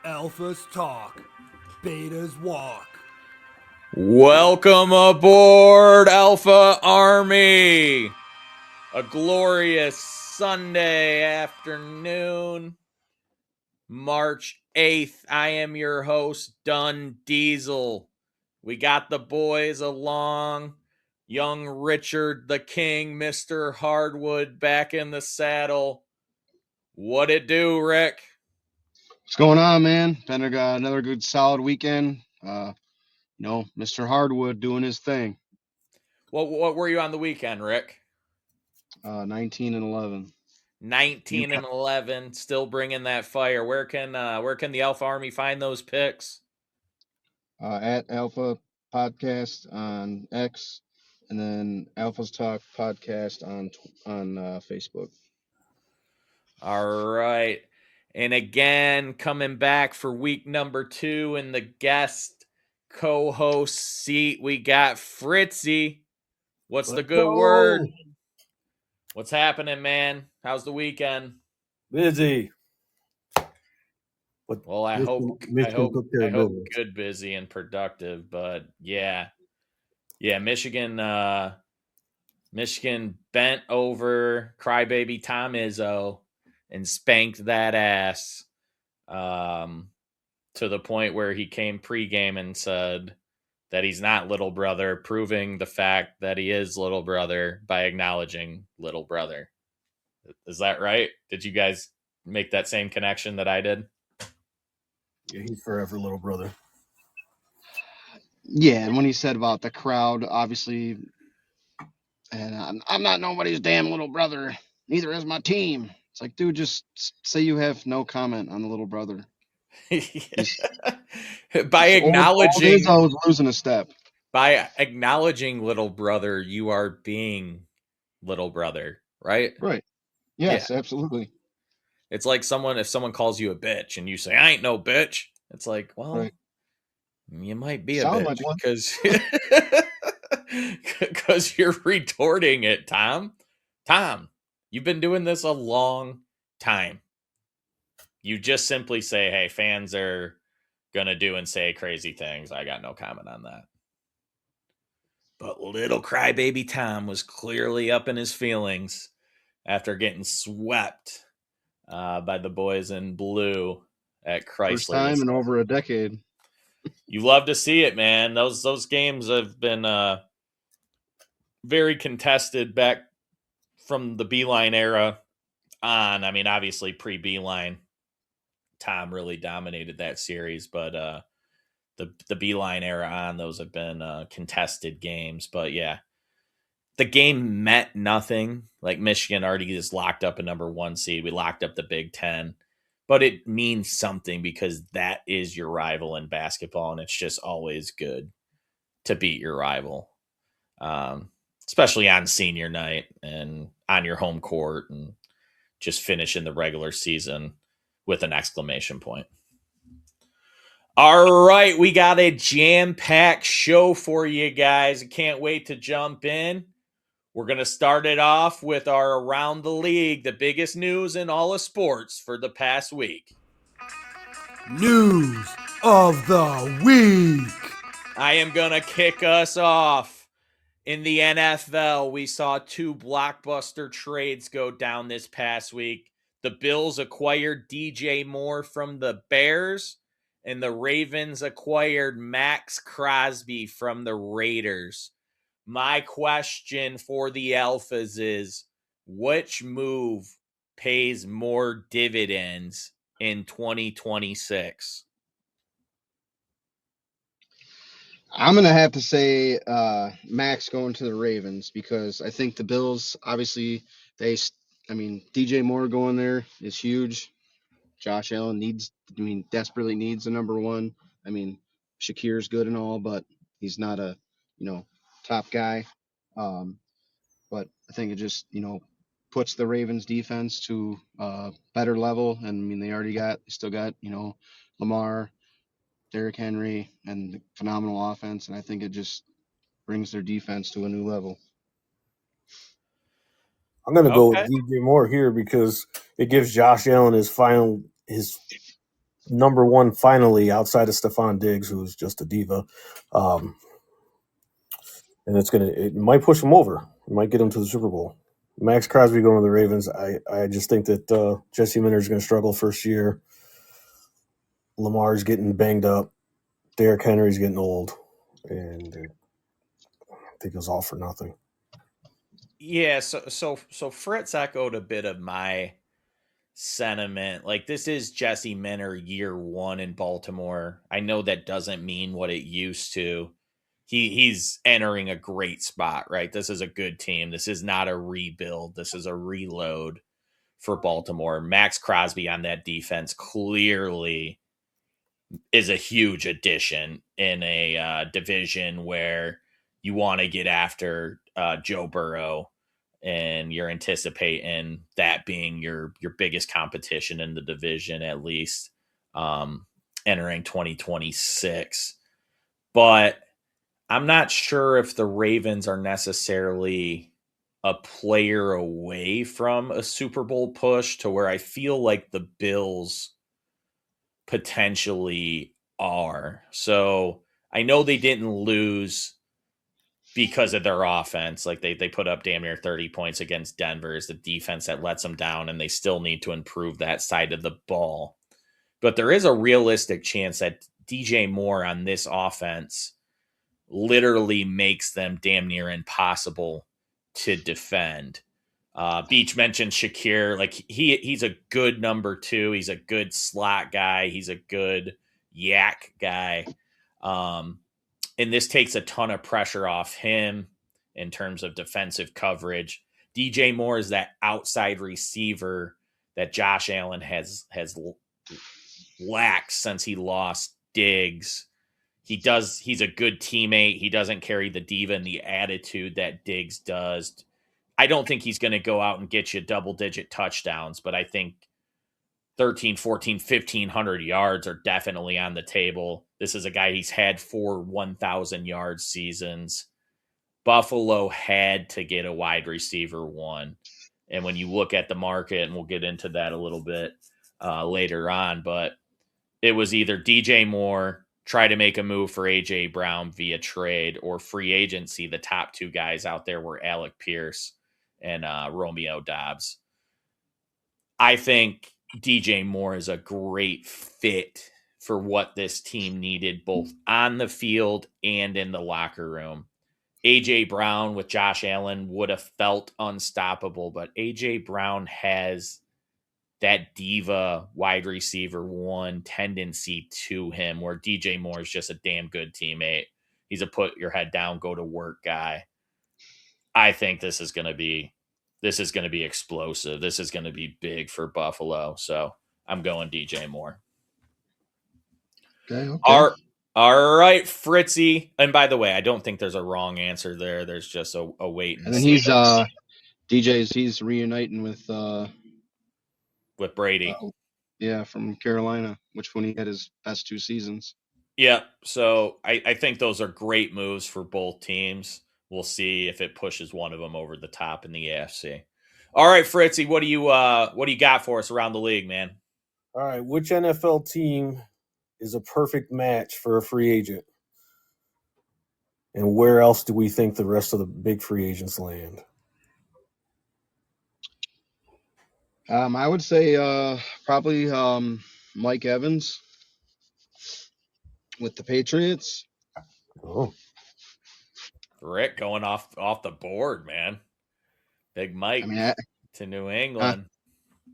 Alphas talk, betas walk. Welcome aboard, Alpha Army. A glorious Sunday afternoon, March 8th. I am your host, Dun Diesel. We got the boys along. Young Richard the King, Mr. Hardwood, back in the saddle. What it do, Rick? What's going on, man? Been another good solid weekend. Mr. Hardwood doing his thing. What were you on the weekend, Rick? 19 and 11. 19 and 11, still bringing that fire. Where can the Alpha Army find those picks? At Alpha Podcast on X, and then Alpha's Talk Podcast on Facebook. All right. And again, coming back for week number 2 in the guest co-host seat, we got Fritzy. What's the good word? What's happening, man? How's the weekend? Busy. Well, I hope good, busy, and productive. But yeah, Michigan bent over crybaby Tom Izzo and spanked that ass to the point where he came pregame and said that he's not little brother, proving the fact that he is little brother by acknowledging little brother. Is that right? Did you guys make that same connection that I did? Yeah, he's forever little brother. Yeah, and when he said about the crowd, obviously, and I'm not nobody's damn little brother. Neither is my team. It's like, dude, just say you have no comment on the little brother. By acknowledging, I was losing a step. By acknowledging little brother, you are being little brother, right? Right. Yes, yeah. Absolutely. It's like if someone calls you a bitch and you say, I ain't no bitch. It's like, well, right. You might be a bitch because you're retorting it, Tom. Tom, you've been doing this a long time. You just simply say, hey, fans are going to do and say crazy things. I got no comment on that. But little crybaby Tom was clearly up in his feelings after getting swept by the boys in blue at Chrysler. First time in over a decade. You love to see it, man. Those games have been very contested back from the Beeline era on. I mean, obviously pre-Beeline, Tom really dominated that series, but the Beeline era on, those have been contested games. But yeah, the game meant nothing. Like Michigan already is locked up a number 1 seed. We locked up the Big Ten. But it means something because that is your rival in basketball, and it's just always good to beat your rival, especially on senior night and on your home court and just finish in the regular season with an exclamation point. All right, we got a jam-packed show for you guys. I can't wait to jump in. We're going to start it off with our Around the League, the biggest news in all of sports for the past week. News of the week. I am going to kick us off. In the NFL, we saw 2 blockbuster trades go down this past week. The Bills acquired DJ Moore from the Bears, and the Ravens acquired Maxx Crosby from the Raiders. My question for the Alphas is, which move pays more dividends in 2026? I'm going to have to say Maxx going to the Ravens because I think the Bills, obviously, DJ Moore going there is huge. Josh Allen desperately needs a number 1. I mean, Shakir's good and all, but he's not a, top guy. But I think it just, puts the Ravens defense to a better level. And I mean, they still got, Lamar, Derrick Henry, and phenomenal offense. And I think it just brings their defense to a new level. I'm going to go with DJ Moore here because it gives Josh Allen his number one finally outside of Stephon Diggs, who's just a diva. And it might push him over. It might get him to the Super Bowl. Max Crosby going to the Ravens. I just think that Jesse Minter is going to struggle first year. Lamar's getting banged up. Derrick Henry's getting old. And I think it was all for nothing. Yeah, so Fritz echoed a bit of my sentiment. Like, this is Jesse Minter year one in Baltimore. I know that doesn't mean what it used to. He's entering a great spot, right? This is a good team. This is not a rebuild. This is a reload for Baltimore. Maxx Crosby on that defense clearly is a huge addition in a division where you want to get after Joe Burrow, and you're anticipating that being your biggest competition in the division, at least entering 2026. But I'm not sure if the Ravens are necessarily a player away from a Super Bowl push, to where I feel like the Bills potentially are. So I know they didn't lose because of their offense. Like, they put up damn near 30 points against Denver. Is the defense that lets them down, and they still need to improve that side of the ball. But there is a realistic chance that DJ Moore on this offense literally makes them damn near impossible to defend. Beach mentioned Shakir. Like, he's a good number two. He's a good slot guy. He's a good yak guy. And this takes a ton of pressure off him in terms of defensive coverage. DJ Moore is that outside receiver that Josh Allen has lacked since he lost Diggs. He's a good teammate. He doesn't carry the diva and the attitude that Diggs does. I don't think he's going to go out and get you double-digit touchdowns, but I think 13, 14, 1,500 yards are definitely on the table. This is a guy, he's had 4 1,000-yard seasons. Buffalo had to get a wide receiver one. And when you look at the market, and we'll get into that a little bit later on, but it was either DJ Moore, try to make a move for A.J. Brown via trade, or free agency. The top two guys out there were Alec Pierce and Romeo Dobbs. I think DJ Moore is a great fit for what this team needed, both on the field and in the locker room. A.J. Brown with Josh Allen would have felt unstoppable, but A.J. Brown has that diva wide receiver one tendency to him, where DJ Moore is just a damn good teammate. He's a put your head down, go to work guy. I think this is going to be explosive. This is going to be big for Buffalo. So I'm going DJ Moore. Okay. All right, Fritzy. And by the way, I don't think there's a wrong answer there. There's just a wait and And then see. he's reuniting with Brady. From Carolina, which when he had his best 2 seasons. Yeah, so I think those are great moves for both teams. We'll see if it pushes one of them over the top in the AFC. All right, Fritzy, what do you got for us around the league, man? All right, which NFL team is a perfect match for a free agent? And where else do we think the rest of the big free agents land? I would say probably Mike Evans with the Patriots. Oh, Rick going off the board, man. Big Mike to New England.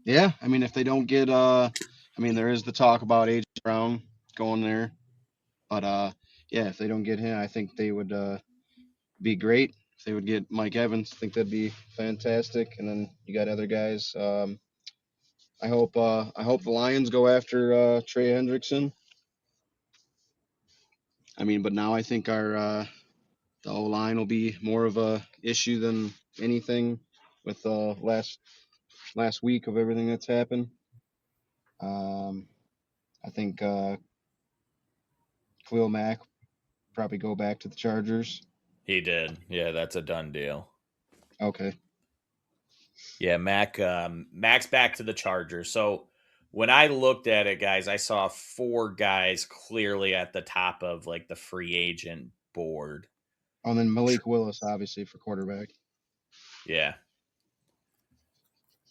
Yeah, I mean, if they don't get there is the talk about A.J. Brown going there, but if they don't get him, I think they would be great. If they would get Mike Evans, I think that'd be fantastic. And then you got other guys. I hope the Lions go after Trey Hendrickson. I mean, but now I think our the O-line will be more of a issue than anything with last week of everything that's happened. I think Khalil Mack probably go back to the Chargers. He did. Yeah, that's a done deal. Okay. Yeah, Max back to the Chargers. So when I looked at it, guys, I saw 4 guys clearly at the top of like the free agent board. And then Malik Willis, obviously, for quarterback. Yeah.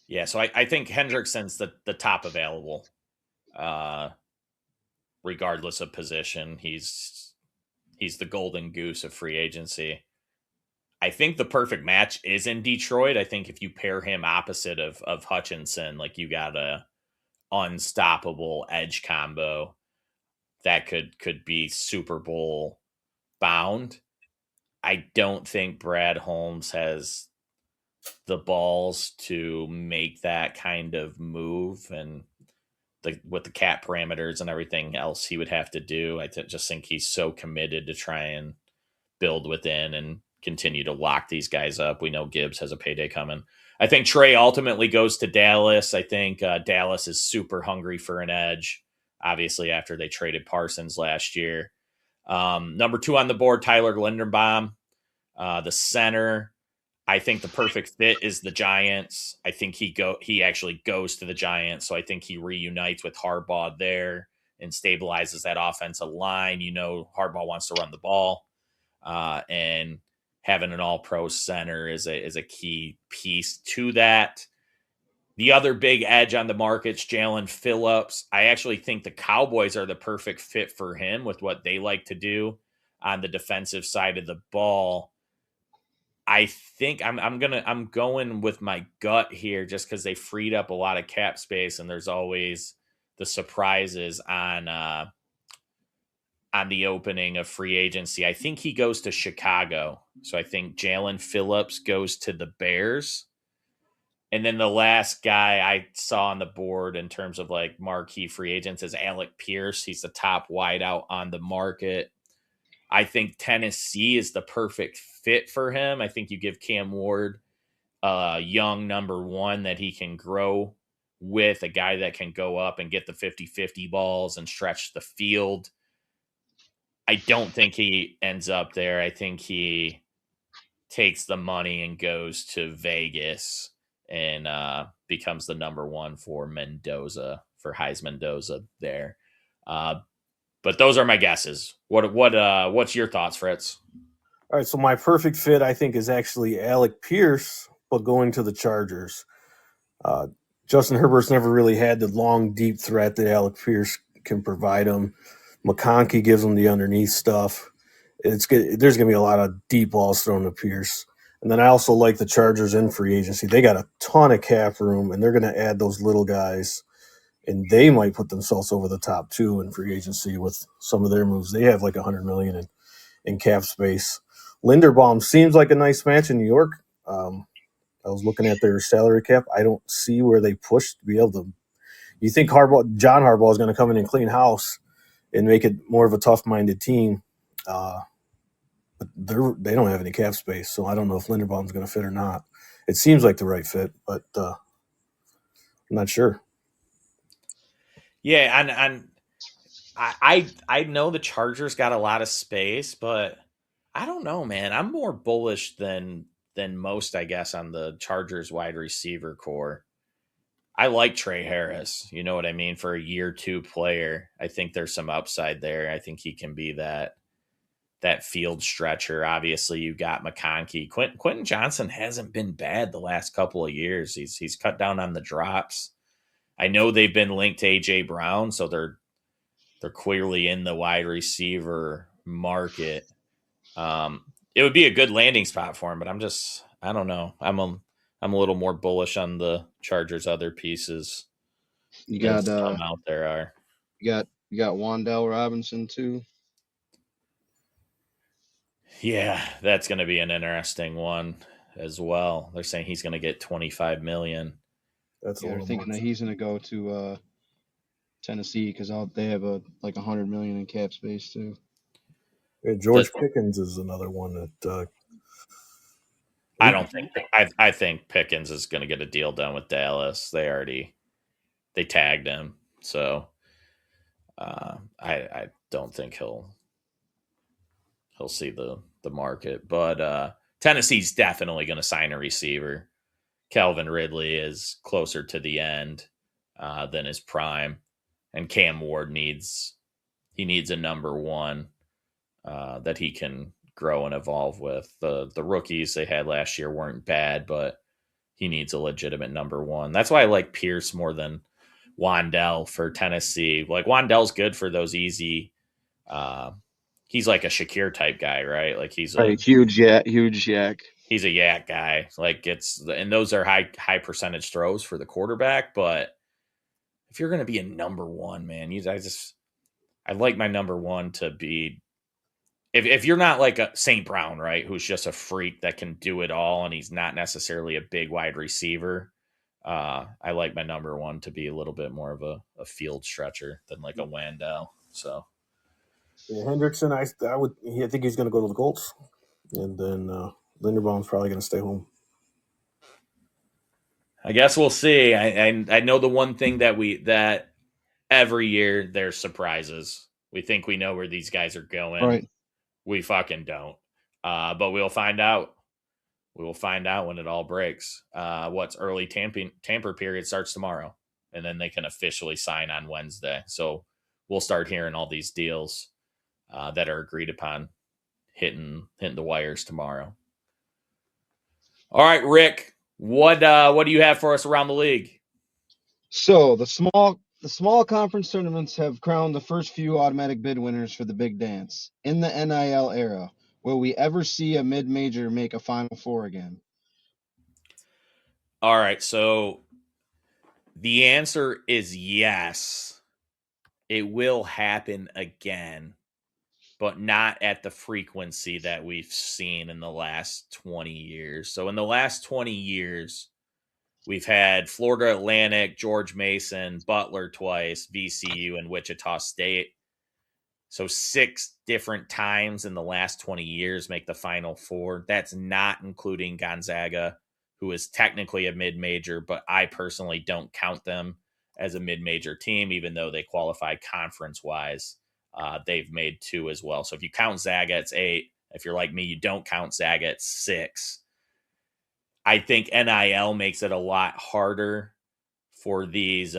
Yeah, so I think Hendrickson's the top available. Regardless of position, he's the golden goose of free agency. I think the perfect match is in Detroit. I think if you pair him opposite of Hutchinson, like you got a unstoppable edge combo that could be Super Bowl bound. I don't think Brad Holmes has the balls to make that kind of move, and with the cap parameters and everything else he would have to do. Just think he's so committed to try and build within and continue to lock these guys up. We know Gibbs has a payday coming. I think Trey ultimately goes to Dallas. I think Dallas is super hungry for an edge, obviously, after they traded Parsons last year. Number 2 on the board, Tyler Linderbaum, the center. I think the perfect fit is the Giants. I think he actually goes to the Giants, so I think he reunites with Harbaugh there and stabilizes that offensive line. You know, Harbaugh wants to run the ball, and having an all-pro center is a key piece to that. The other big edge on the market's Jalen Phillips. I actually think the Cowboys are the perfect fit for him with what they like to do on the defensive side of the ball. I think I'm going with my gut here just because they freed up a lot of cap space, and there's always the surprises on the opening of free agency. I think he goes to Chicago. So I think Jalen Phillips goes to the Bears. And then the last guy I saw on the board in terms of like marquee free agents is Alec Pierce. He's the top wideout on the market. I think Tennessee is the perfect fit for him. I think you give Cam Ward a young number 1 that he can grow with, a guy that can go up and get the 50-50 balls and stretch the field. I don't think he ends up there. I think he takes the money and goes to Vegas and becomes the number 1 for Mendoza, for Heisman Mendoza there. But those are my guesses. What's your thoughts, Fritz? All right, so my perfect fit, I think, is actually Alec Pierce, but going to the Chargers. Justin Herbert's never really had the long, deep threat that Alec Pierce can provide him. McConkey gives him the underneath stuff. There's going to be a lot of deep balls thrown to Pierce. And then I also like the Chargers in free agency. They got a ton of cap room, and they're going to add those little guys, and they might put themselves over the top too in free agency with some of their moves. They have like $100 million in cap space. Linderbaum seems like a nice match in New York. I was looking at their salary cap. I don't see where they push to be able to. You think John Harbaugh is going to come in and clean house and make it more of a tough-minded team? But they don't have any cap space, so I don't know if Linderbaum's going to fit or not. It seems like the right fit, but I'm not sure. Yeah, and I know the Chargers got a lot of space, but I don't know, man. I'm more bullish than most, I guess, on the Chargers wide receiver core. I like Trey Harris. You know what I mean? For a year 2 player, I think there's some upside there. I think he can be that field stretcher. Obviously, you got McConkey. Quentin Johnson hasn't been bad the last couple of years. He's cut down on the drops. I know they've been linked to AJ Brown, so they're clearly in the wide receiver market. It would be a good landing spot for him, but I don't know. I'm a little more bullish on the Chargers' other pieces. You got some out there are. You got Wan'Dale Robinson too. Yeah, that's going to be an interesting one as well. They're saying he's going to get $25 million. That's they're thinking that he's going to go to Tennessee because they have like $100 million in cap space too. Yeah, George Pickens is another one that. I don't think. I think Pickens is going to get a deal done with Dallas. They tagged him, so I don't think he'll see the market. But Tennessee's definitely going to sign a receiver. Calvin Ridley is closer to the end. than his prime. And Cam Ward needs a number one that he can grow and evolve with. The rookies they had last year weren't bad, but he needs a legitimate number one. That's why I like Pierce more than Wandell for Tennessee. Like Wandell's good for those easy. He's like a Shakir type guy, right? Like he's a huge yak. he's a yak guy. Like and those are high percentage throws for the quarterback. But if you're going to be a number one, man, I like my number one to be. If you're not like a St. Brown, right, who's just a freak that can do it all, and he's not necessarily a big wide receiver, I like my number one to be a little bit more of a field stretcher than like a Wandell. So Yeah, Hendrickson, I think he's going to go to the Colts, and then Linderbaum's probably going to stay home. I guess we'll see. I know the one thing that every year there's surprises. We think we know where these guys are going. Right. We fucking don't. But we'll find out. We will find out when it all breaks. What's early tamper period starts tomorrow, and then they can officially sign on Wednesday. So we'll start hearing all these deals that are agreed upon hitting the wires tomorrow. All right, Rick, what do you have for us around the league? So the small conference tournaments have crowned the first few automatic bid winners for the big dance. In the NIL era, will we ever see a mid-major make a Final Four again? All right, so the answer is yes. It will happen again, but not at the frequency that we've seen in the last 20 years. So in the last 20 years, we've had Florida Atlantic, George Mason, Butler twice, VCU, and Wichita State. So 6 different times in the last 20 years make the Final Four. That's not including Gonzaga, who is technically a mid-major, but I personally don't count them as a mid-major team, even though they qualify conference-wise. They've made 2 as well. So if you count Zaga, it's 8. If you're like me, you don't count Zaga, it's 6. I think NIL makes it a lot harder for these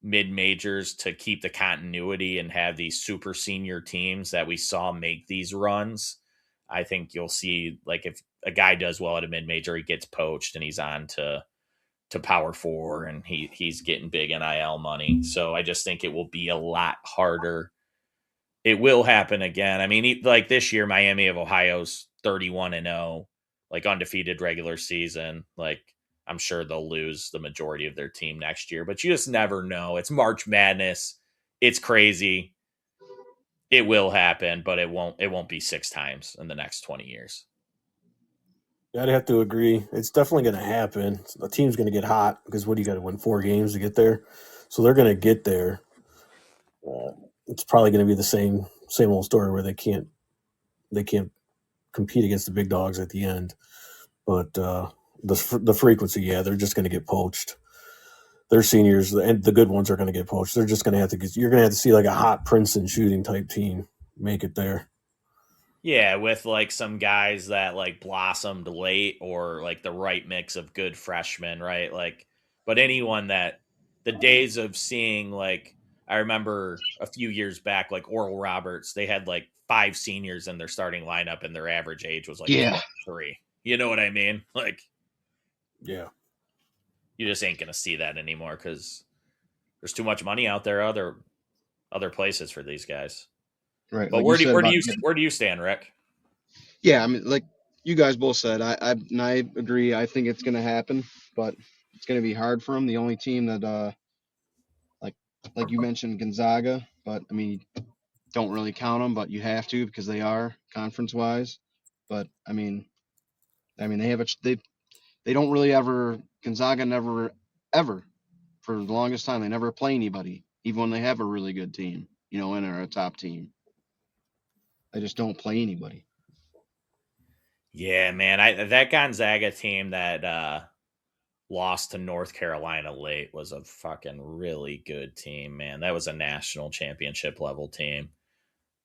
mid-majors to keep the continuity and have these super senior teams that we saw make these runs. I think you'll see, like, if a guy does well at a mid-major, he gets poached and he's on to Power 4 and he's getting big NIL money. So I just think it will be a lot harder. It will happen again. I mean, like this year, Miami of Ohio's 31-0, like undefeated regular season. Like, I'm sure they'll lose the majority of their team next year, but you just never know. It's March Madness. It's crazy. It will happen, but it won't be 6 times in the next 20 years. I'd have to agree. It's definitely going to happen. The team's going to get hot because what do you got to win 4 games to get there? So they're going to get there. It's probably going to be the same old story where they can't compete against the big dogs at the end. But the frequency, yeah, they're just going to get poached. Their seniors and the good ones are going to get poached. They're just going to have to you're going to have to see like a hot Princeton shooting type team make it there. Yeah, with like some guys that like blossomed late or like the right mix of good freshmen, right? Like, but anyone that the days of seeing, like, I remember a few years back, like Oral Roberts, they had like 5 seniors in their starting lineup and their average age was like 23. You know what I mean? Like, yeah, you just ain't going to see that anymore because there's too much money out there, other places for these guys. Right. But like where do you stand, Rick? Yeah, I mean, like you guys both said, I agree. I think it's going to happen, but it's going to be hard for them. The only team that, like you mentioned, Gonzaga, but I mean, don't really count them, but you have to because they are conference wise. But I mean, they have they don't really ever. Gonzaga never ever for the longest time they never play anybody, even when they have a really good team, and are a top team. They just don't play anybody. Yeah, man. That Gonzaga team that lost to North Carolina late was a fucking really good team, man. That was a national championship level team.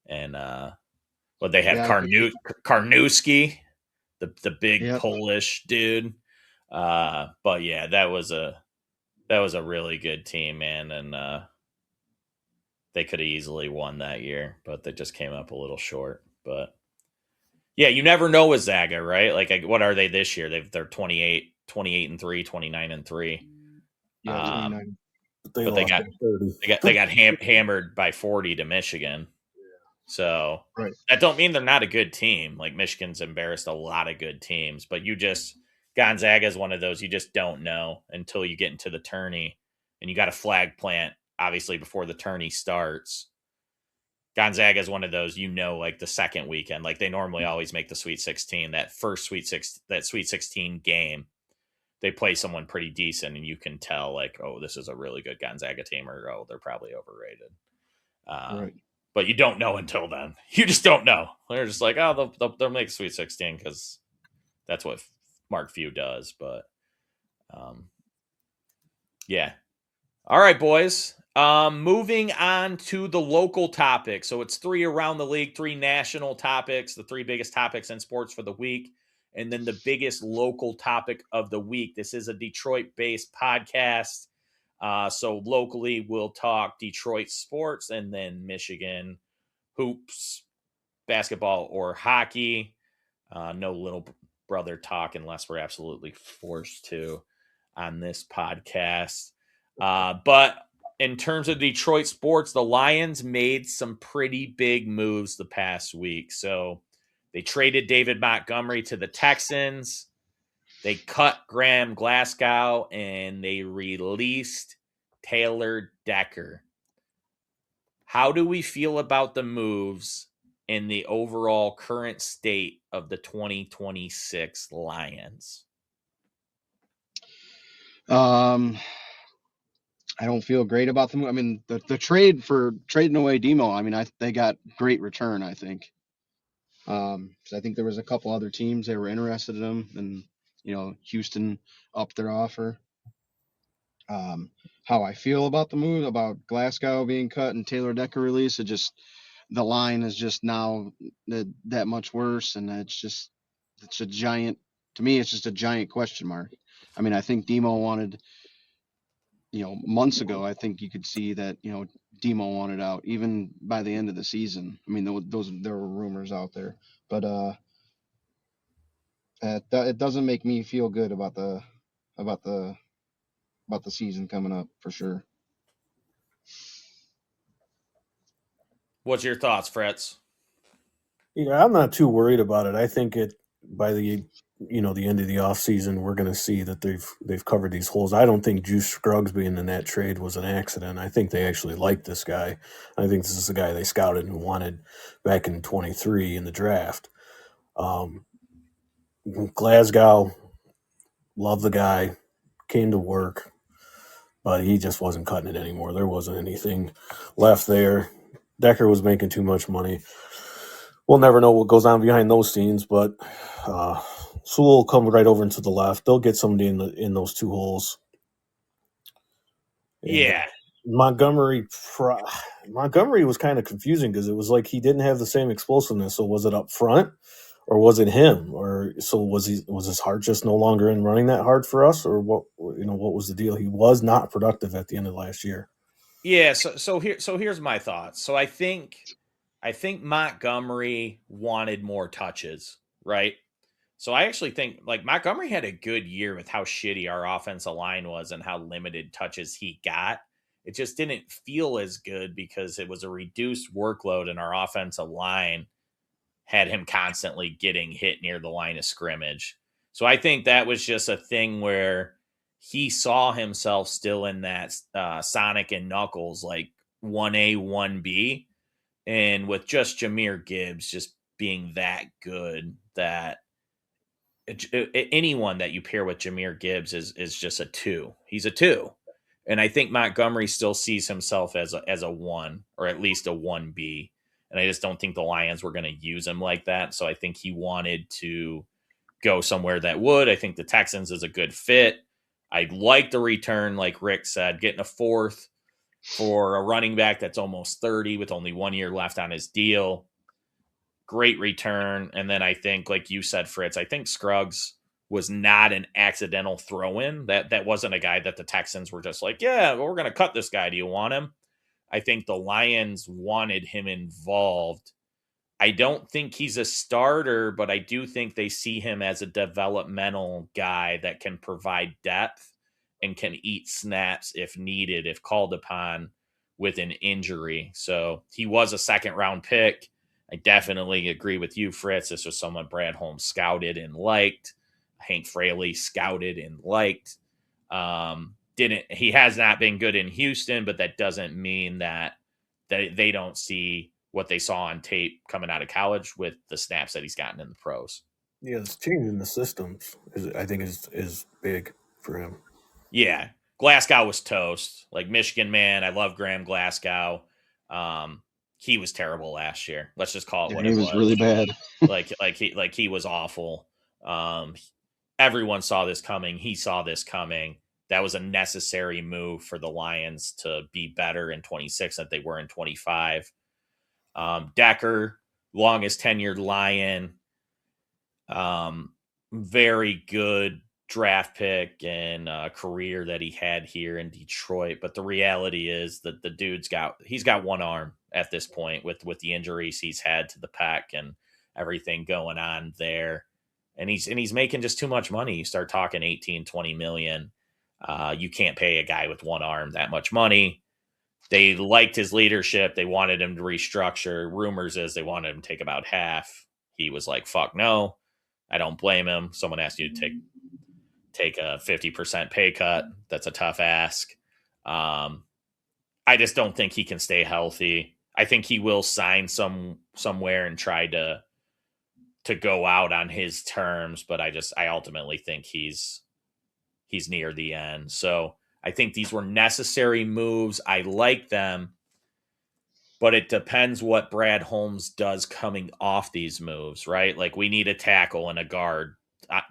And but they had Karnowski, the big Polish dude. But yeah, that was a That was a really good team, man, and they could have easily won that year, but they just came up a little short. But yeah, you never know with Zaga, right? Like, what are they this year? They're 28 and 3, 29 and 3. Yeah, 29. They But they lost got by 30. they got hammered by 40 to Michigan. So Right. that don't mean they're not a good team. Like, Michigan's embarrassed a lot of good teams, but Gonzaga is one of those you just don't know until you get into the tourney, and you got a flag plant obviously before the tourney starts. Gonzaga is one of those, like the second weekend, like they normally always make the Sweet 16, that Sweet 16 game, they play someone pretty decent, and you can tell, like, oh, this is a really good Gonzaga team, or oh, they're probably overrated. Right. But you don't know until then. You just don't know. They're just like, oh, they'll make Sweet 16 because that's what Mark Few does. But yeah. All right, boys. Moving on to the local topics. So it's 3 around the league, 3 national topics, the 3 biggest topics in sports for the week, and then the biggest local topic of the week. This is a Detroit-based podcast. So locally, we'll talk Detroit sports and then Michigan hoops, basketball, or hockey. No little brother talk unless we're absolutely forced to on this podcast. But in terms of Detroit sports, the Lions made some pretty big moves the past week. So they traded David Montgomery to the Texans. They cut Graham Glasgow, and they released Taylor Decker. How do we feel about the moves in the overall current state of the 2026 Lions? I don't feel great about them. I mean, the trade for trading away Demo, I mean, they got great return, I think. So I think there was a couple other teams that were interested in him, and Houston upped their offer. How I feel about the move, about Glasgow being cut and Taylor Decker release, the line is just now that much worse, and it's a giant. To me, it's just a giant question mark. I mean, I think Demo wanted, months ago. I think you could see that Demo wanted out even by the end of the season. I mean, there were rumors out there, but it doesn't make me feel good about the season coming up for sure. What's your thoughts, Fritz? Yeah, I'm not too worried about it. I think by the the end of the offseason, we're going to see that they've covered these holes. I don't think Juice Scruggs being in that trade was an accident. I think they actually like this guy. I think this is a guy they scouted and wanted back in 23 in the draft. Glasgow, love the guy, came to work, but he just wasn't cutting it anymore. There wasn't anything left there. Decker was making too much money. We'll never know what goes on behind those scenes, but Sewell will come right over into the left. They'll get somebody in those 2 holes. And, Yeah. Montgomery was kind of confusing because it was like he didn't have the same explosiveness. So was it up front, or was it him, or so was his heart just no longer in running that hard for us, or what? What was the deal? He was not productive at the end of last year. Yeah. So here's my thoughts. So I think Montgomery wanted more touches, right? So I actually think, like, Montgomery had a good year with how shitty our offensive line was and how limited touches he got. It just didn't feel as good because it was a reduced workload, and our offensive line had him constantly getting hit near the line of scrimmage. So I think that was just a thing where he saw himself still in that Sonic and Knuckles, like 1A, 1B. And with just Jahmyr Gibbs just being that good, that anyone that you pair with Jahmyr Gibbs is just a 2. He's a 2. And I think Montgomery still sees himself as a 1, or at least a 1B. And I just don't think the Lions were going to use him like that. So I think he wanted to go somewhere that would. I think the Texans is a good fit. I like the return, like Rick said, getting a 4th for a running back that's almost 30 with only 1 year left on his deal. Great return. And then I think, like you said, Fritz, I think Scruggs was not an accidental throw-in. That wasn't a guy that the Texans were just like, yeah, we're going to cut this guy. Do you want him? I think the Lions wanted him involved. I don't think he's a starter, but I do think they see him as a developmental guy that can provide depth and can eat snaps if needed, if called upon with an injury. So he was a second-round pick. I definitely agree with you, Fritz. This was someone Brad Holmes scouted and liked. Hank Fraley scouted and liked. He has not been good in Houston, but that doesn't mean that they don't see what they saw on tape coming out of college with the snaps that he's gotten in the pros. Yeah, it's changing the systems. I think is big for him. Yeah, Glasgow was toast. Like Michigan man, I love Graham Glasgow. He was terrible last year. Let's just call it what it was. He was really bad. He was awful. Everyone saw this coming. He saw this coming. That was a necessary move for the Lions to be better in 26 than they were in 25. Decker, longest tenured Lion, very good draft pick and career that he had here in Detroit. But the reality is that the dude's he's got one arm at this point with the injuries he's had to the pec and everything going on there. And he's making just too much money. You start talking 18, 20 million. You can't pay a guy with one arm that much money. They liked his leadership. They wanted him to restructure. Rumors is they wanted him to take about half. He was like, fuck no. I don't blame him. Someone asked you to take a 50% pay cut. That's a tough ask. I just don't think he can stay healthy. I think he will sign somewhere and try to go out on his terms, but I ultimately think he's near the end. So I think these were necessary moves. I like them, but it depends what Brad Holmes does coming off these moves, right? Like we need a tackle and a guard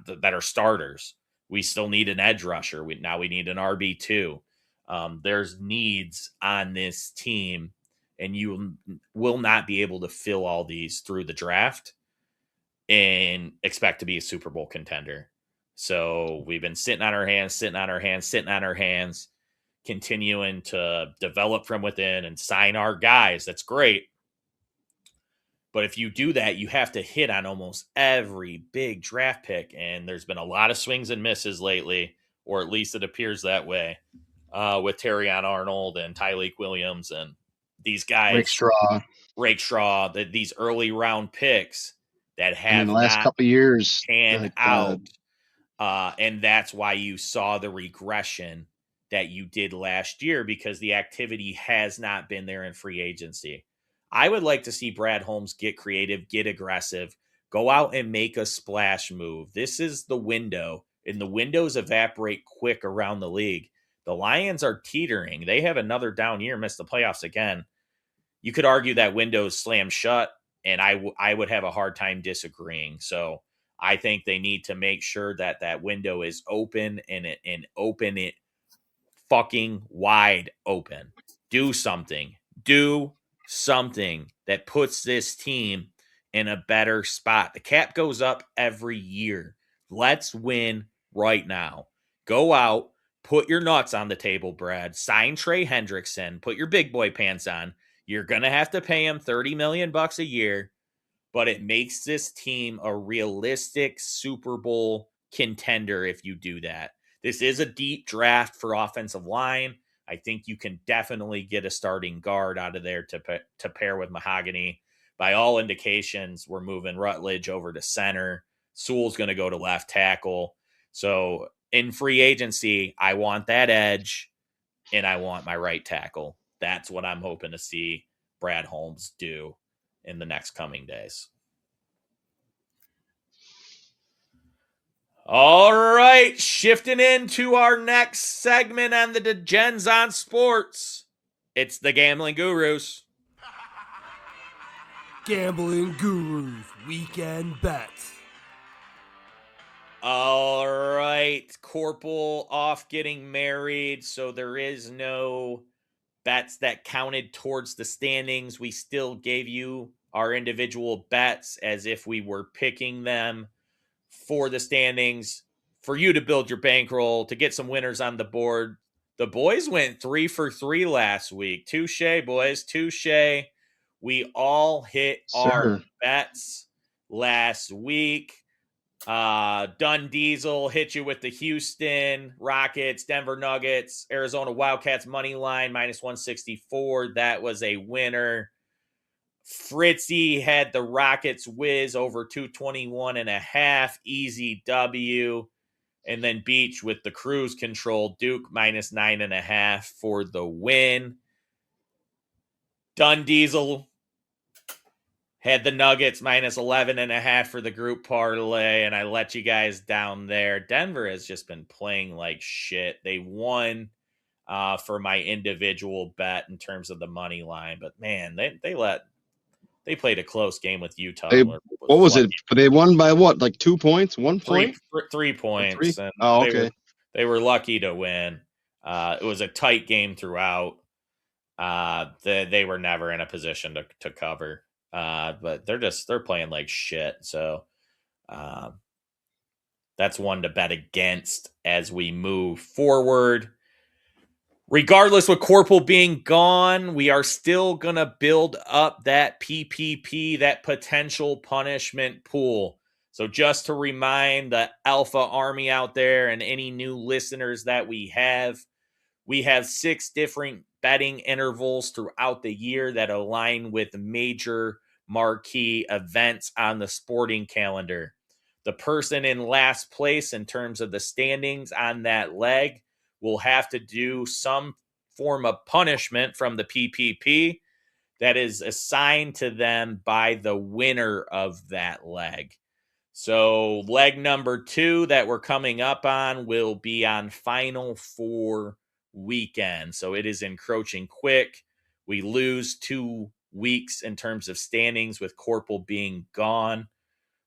that are starters. We still need an edge rusher. Now we need an RB2. There's needs on this team, and you will not be able to fill all these through the draft and expect to be a Super Bowl contender. So we've been sitting on our hands, continuing to develop from within and sign our guys. That's great. But if you do that, you have to hit on almost every big draft pick. And there's been a lot of swings and misses lately, or at least it appears that way, with Terrion Arnold and Tyleik Williams and these guys. Rake Straw, these early round picks that have in the last couple of years panned out. And that's why you saw the regression that you did last year, because the activity has not been there in free agency. I would like to see Brad Holmes get creative, get aggressive, go out and make a splash move. This is the window, and the windows evaporate quick around the league. The Lions are teetering. They have another down year, miss the playoffs again. You could argue that window is slammed shut, and I would have a hard time disagreeing. So I think they need to make sure that window is open and open it fucking wide open. Do something that puts this team in a better spot. The cap goes up every year. Let's win right now. Go out, put your nuts on the table, Brad. Sign Trey Hendrickson. Put your big boy pants on. You're going to have to pay him $30 million a year, but it makes this team a realistic Super Bowl contender if you do that. This is a deep draft for offensive line. I think you can definitely get a starting guard out of there to pair with Mahogany. By all indications, we're moving Rutledge over to center. Sewell's going to go to left tackle. So in free agency, I want that edge, and I want my right tackle. That's what I'm hoping to see Brad Holmes do in the next coming days. All right, shifting into our next segment on the Degens on Sports. It's the Gambling Gurus. Gambling Gurus Weekend Bets. All right, Corporal off getting married, so there is no bets that counted towards the standings. We still gave you our individual bets as if we were picking them for the standings. for you to build your bankroll, to get some winners on the board. The boys went 3 for 3 last week. Touche, boys. Touche. We all hit our Sir. bets last week. Dun Diesel hit you with the Houston Rockets, Denver Nuggets, Arizona Wildcats money line -164. That was a winner. Fritzy had the Rockets whiz over 221.5. Easy W. And then Beach with the cruise control, Duke -9.5 for the win. Dun Diesel had the Nuggets -11.5 for the group parlay, and I let you guys down there. Denver has just been playing like shit. They won for my individual bet in terms of the money line, but man, they played a close game with Utah. What was it? They won by what? Like 2 points? 1 point? 3 points. Three? And oh, okay. They were lucky to win. It was a tight game throughout. They were never in a position to cover. But they're playing like shit. So that's one to bet against as we move forward. Regardless, with Corporal being gone, we are still going to build up that PPP, that potential punishment pool. So just to remind the Alpha Army out there and any new listeners that we have 6 different betting intervals throughout the year that align with major marquee events on the sporting calendar. The person in last place in terms of the standings on that leg will have to do some form of punishment from the PPP that is assigned to them by the winner of that leg. So leg number 2 that we're coming up on will be on Final Four weekend. So it is encroaching quick. We lose 2 weeks in terms of standings with Corporal being gone.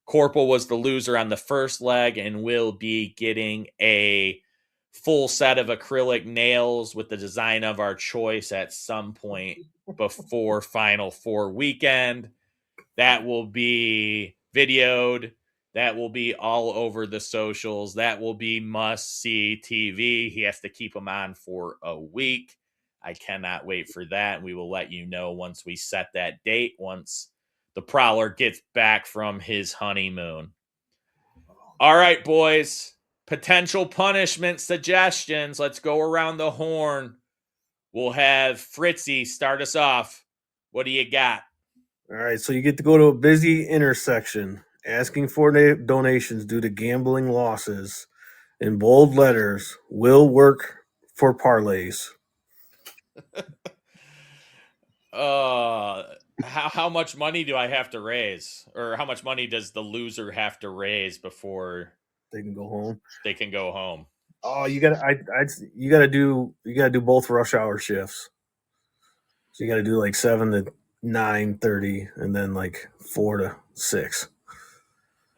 Corporal was the loser on the first leg and will be getting a full set of acrylic nails with the design of our choice at some point before Final Four weekend. That will be videoed. That will be all over the socials. That will be must-see TV. He has to keep them on for a week. I cannot wait for that. We will let you know once we set that date, once the Prowler gets back from his honeymoon. All right, boys. Potential punishment suggestions. Let's go around the horn. We'll have Fritzy start us off. What do you got? All right, so you get to go to a busy intersection, asking for donations due to gambling losses. In bold letters, will work for parlays. How much money do I have to raise, or how much money does the loser have to raise before they can go home? They can go home. Oh, you gotta do both rush hour shifts. So you gotta do like 7 to 9:30, and then like 4 to 6.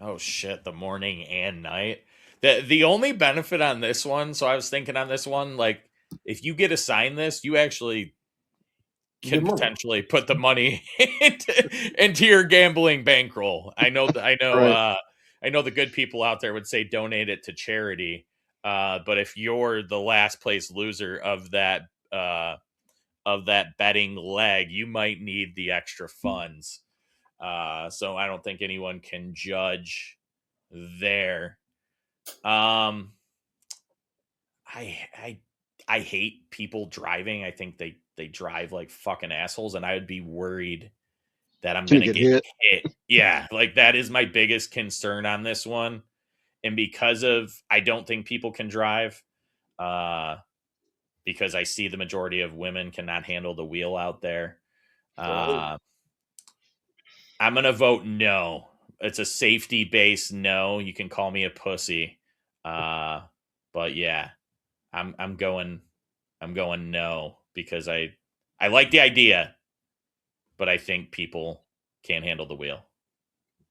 Oh shit! The morning and night. The only benefit on this one, so I was thinking on this one, like if you get assigned this, you actually can potentially put the money into your gambling bankroll. I know Right. I know the good people out there would say donate it to charity. But if you're the last place loser of that betting leg, you might need the extra funds. So I don't think anyone can judge there. I hate people driving. I think they drive like fucking assholes, and I would be worried that I'm gonna get hit. Yeah, like that is my biggest concern on this one. And because of I don't think people can drive, because I see the majority of women cannot handle the wheel out there. I'm gonna vote no. It's a safety based no. You can call me a pussy. But yeah, I'm going no, because I like the idea, but I think people can't handle the wheel.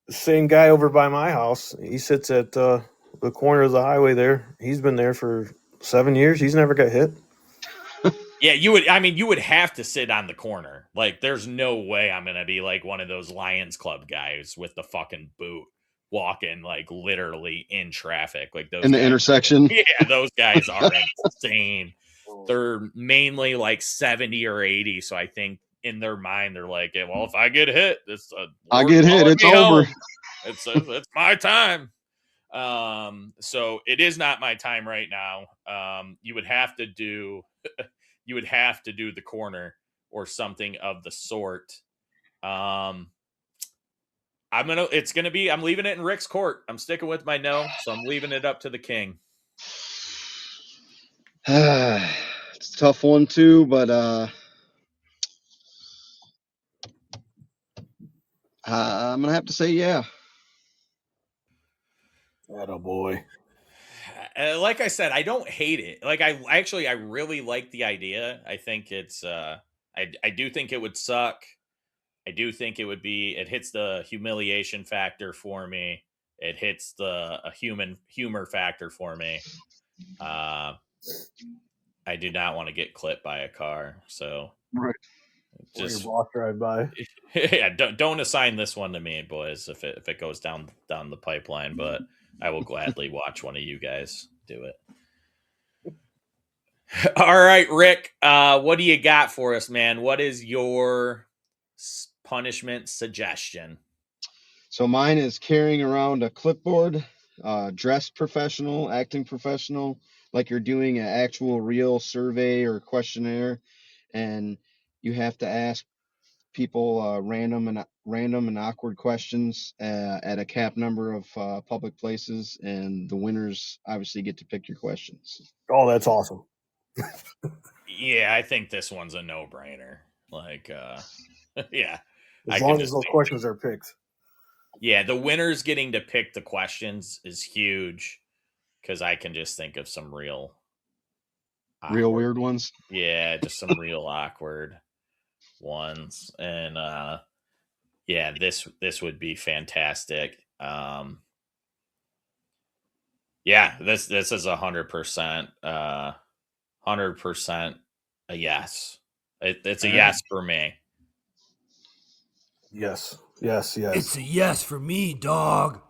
Same guy over by my house. He sits at the corner of the highway there. He's been there for 7 years. He's never got hit. Yeah, you would have to sit on the corner. Like, there's no way I'm going to be like one of those Lions Club guys with the fucking boot walking like literally in traffic. Like those in the guys, intersection. yeah, those guys are insane. They're mainly like 70 or 80. So I think in their mind, they're like, yeah, well, if I get hit, I get hit, it's over. It's my time. So it is not my time right now. You would have to do the corner or something of the sort. I'm leaving it in Rick's court. I'm sticking with my no, so I'm leaving it up to the king. It's a tough one too, but I'm gonna have to say yeah. Attaboy. Like I said, I don't hate it. Like I really like the idea. I think it's I do think it would suck. I do think it hits the humiliation factor for me. It hits the humor factor for me. I do not want to get clipped by a car. So Right. just Or your boss drive by. yeah, don't assign this one to me, boys, if it goes down the pipeline, but I will gladly watch one of you guys do it. All right, Rick, what do you got for us, man? What is your punishment suggestion? So mine is carrying around a clipboard, dressed professional, acting professional, like you're doing an actual real survey or questionnaire, and you have to ask people random and awkward questions at a cap number of public places, and the winners obviously get to pick your questions. Oh, that's awesome. Yeah, I think this one's a no-brainer. Like, yeah. As long as those questions are picked. Yeah, the winners getting to pick the questions is huge because I can just think of some real weird ones. Yeah, just some real awkward ones. And yeah, this would be fantastic. Yeah, this is 100%, 100% a yes. It's a yes for me. Yes. It's a yes for me, dog.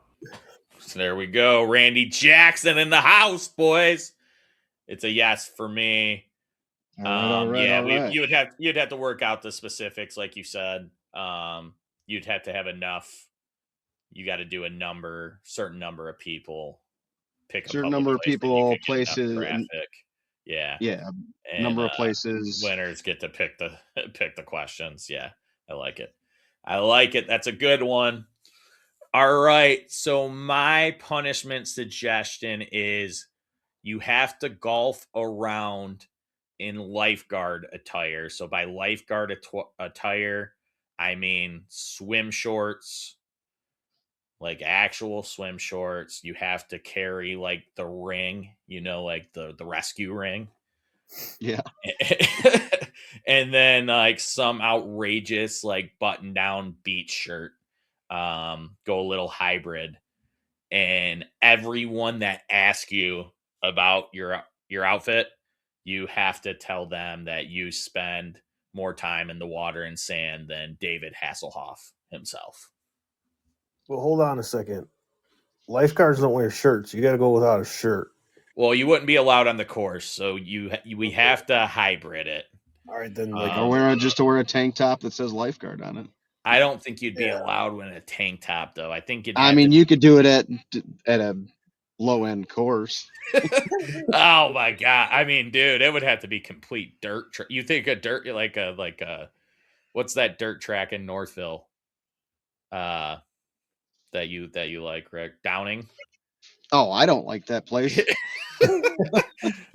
So there we go. Randy Jackson in the house, boys. It's a yes for me. All right. You'd have to work out the specifics, like you said. You'd have to have enough. You got to do certain number of people, pick a certain number of people, places, traffic. Yeah, and, number of places. Winners get to pick the questions. Yeah, I like it. That's a good one. All right. So my punishment suggestion is you have to golf around in lifeguard attire. So by lifeguard attire, I mean swim shorts, like actual swim shorts. You have to carry like the ring, like the rescue ring. Yeah. And then like some outrageous like button down beach shirt. Go a little hybrid. And everyone that asks you about your outfit, you have to tell them that you spend more time in the water and sand than David Hasselhoff himself. Well, hold on a second. Lifeguards don't wear shirts. You got to go without a shirt. Well, you wouldn't be allowed on the course, so we have to hybrid it. All right, then. Or wear a tank top that says lifeguard on it. I don't think you'd be allowed in a tank top, though. I think you could do it at a low end course. Oh my god! I mean, dude, it would have to be complete dirt. You think a dirt like a what's that dirt track in Northville? That you like, Rick? Downing? Oh, I don't like that place.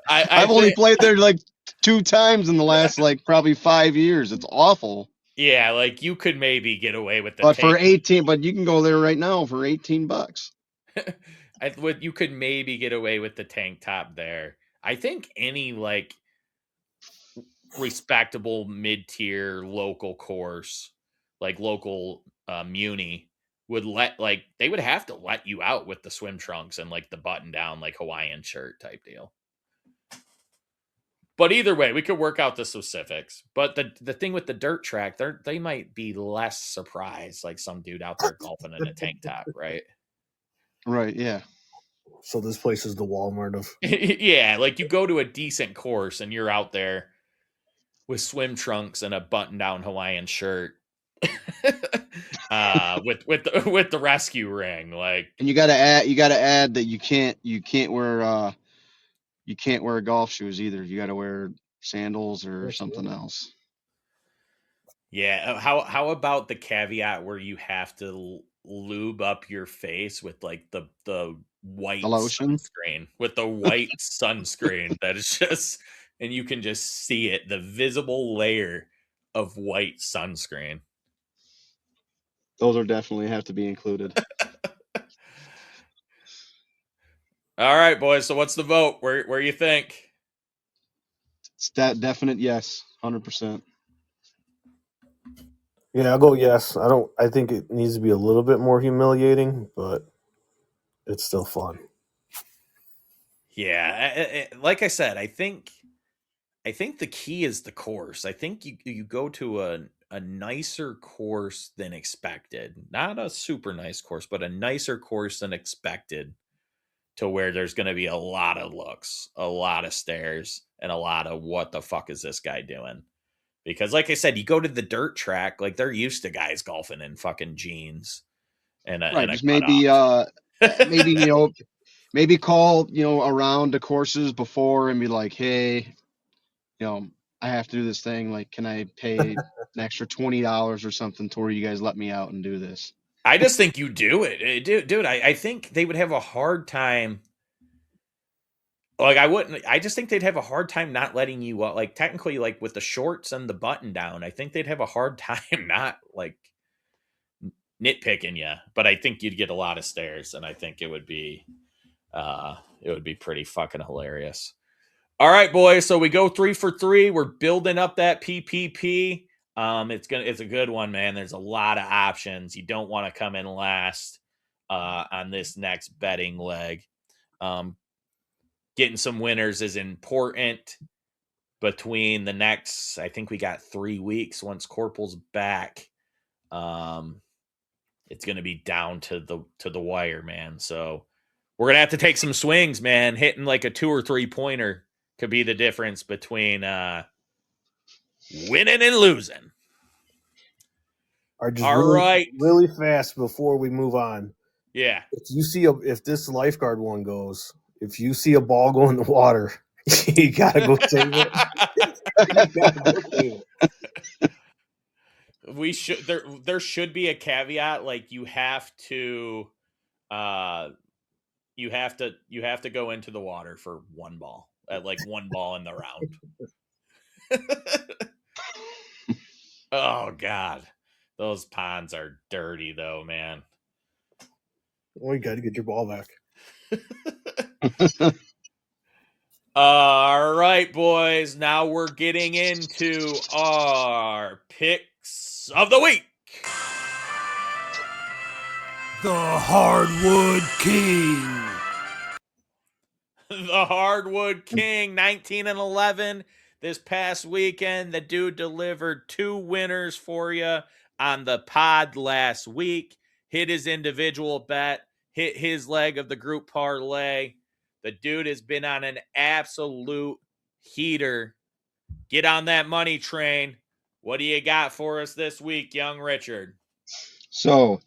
I've only played there like 2 times in the last like probably 5 years. It's awful. Yeah, like you could maybe get away with but you can go there right now for $18. You could maybe get away with the tank top there. I think any like respectable mid-tier local course, like local muni, they would have to let you out with the swim trunks and like the button down like Hawaiian shirt type deal. But either way, we could work out the specifics. But the thing with the dirt track, they might be less surprised, like some dude out there golfing in a tank top, right? Right, yeah. So this place is the Walmart of. Yeah, like you go to a decent course and you're out there with swim trunks and a button-down Hawaiian shirt, with the rescue ring, like. And you gotta add that you can't wear golf shoes either. You gotta wear sandals or something else. Yeah, how about the caveat where you have to lube up your face with like the white The lotion? sunscreen, with the white sunscreen that is just, and you can just see it, the visible layer of white sunscreen. Those are definitely have to be included. All right, boys. So what's the vote? Where you think? It's that definite yes, 100%. Yeah, I'll go yes. I think it needs to be a little bit more humiliating, but it's still fun. Yeah, like I said, I think the key is the course. I think you go to a nicer course than expected. Not a super nice course, but a nicer course than expected, to where there's going to be a lot of looks, a lot of stares, and a lot of what the fuck is this guy doing? Because like I said, you go to the dirt track, like they're used to guys golfing in fucking jeans and a, Right, and a just maybe cutoff. maybe call, around the courses before and be like, "Hey, I have to do this thing. Like, can I pay an extra $20 or something to where you guys let me out and do this?" I just think you do it. Dude, I think they would have a hard time. Like, I just think they'd have a hard time not letting you, like, technically, like, with the shorts and the button down, I think they'd have a hard time not, like, nitpicking you. But I think you'd get a lot of stares, and I think it would be pretty fucking hilarious. All right, boys. So we go 3 for 3. We're building up that PPP. It's a good one, man. There's a lot of options. You don't want to come in last on this next betting leg. Getting some winners is important between the next, I think we got 3 weeks once Corporal's back. It's going to be down to the wire, man. So we're going to have to take some swings, man. Hitting like a 2 or 3 pointer could be the difference between winning and losing. Really fast before we move on. Yeah. If this lifeguard one goes, if you see a ball go in the water, you gotta go save it. We should there should be a caveat, like you have to go into the water for one ball, like one ball in the round. Oh God, those ponds are dirty though, man. Oh, you got to get your ball back. All right, boys. Now we're getting into our picks of the week. The Hardwood King. The Hardwood King, 19-11 this past weekend. The dude delivered 2 winners for you on the pod last week. Hit his individual bet, hit his leg of the group parlay. The dude has been on an absolute heater. Get on that money train. What do you got for us this week, young Richard? So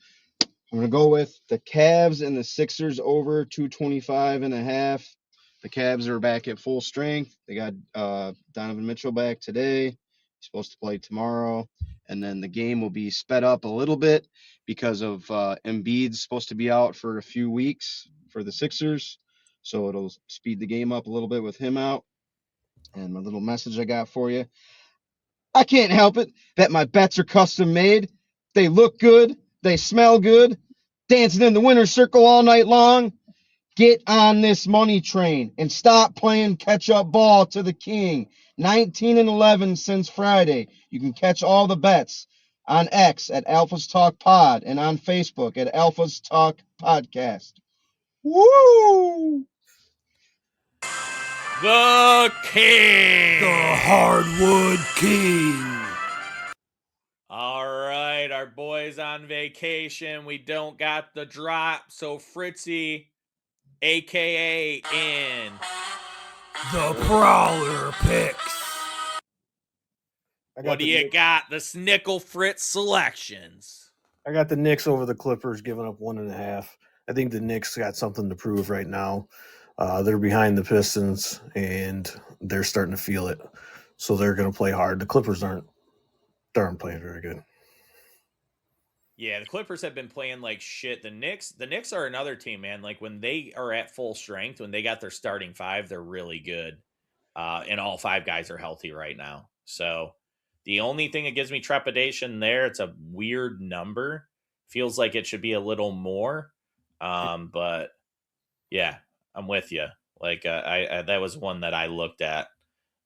I'm going to go with the Cavs and the Sixers over 225.5. The Cavs are back at full strength. They got Donovan Mitchell back today. He's supposed to play tomorrow. And then the game will be sped up a little bit because of Embiid's supposed to be out for a few weeks for the Sixers. So it'll speed the game up a little bit with him out. And my little message I got for you. I can't help it that my bets are custom made. They look good. They smell good. Dancing in the winner's circle all night long. Get on this money train and stop playing catch-up ball to the king. 19-11 since Friday. You can catch all the bets on X at Alphas Talk Pod and on Facebook at Alphas Talk Podcast. Woo! The King. The Hardwood King. All right. right. Our boy's on vacation. We don't got the drop. So Fritzy, a.k.a. in The Prowler picks. what do you got? The Snickle Fritz selections. I got the Knicks over the Clippers, giving up 1.5. I think the Knicks got something to prove right now. They're behind the Pistons, and they're starting to feel it. So they're going to play hard. The Clippers aren't playing very good. Yeah, the Clippers have been playing like shit. The Knicks are another team, man. Like when they are at full strength, when they got their starting five, they're really good. And all five guys are healthy right now. So the only thing that gives me trepidation there, it's a weird number. Feels like it should be a little more. But yeah, I'm with you. Like I that was one that I looked at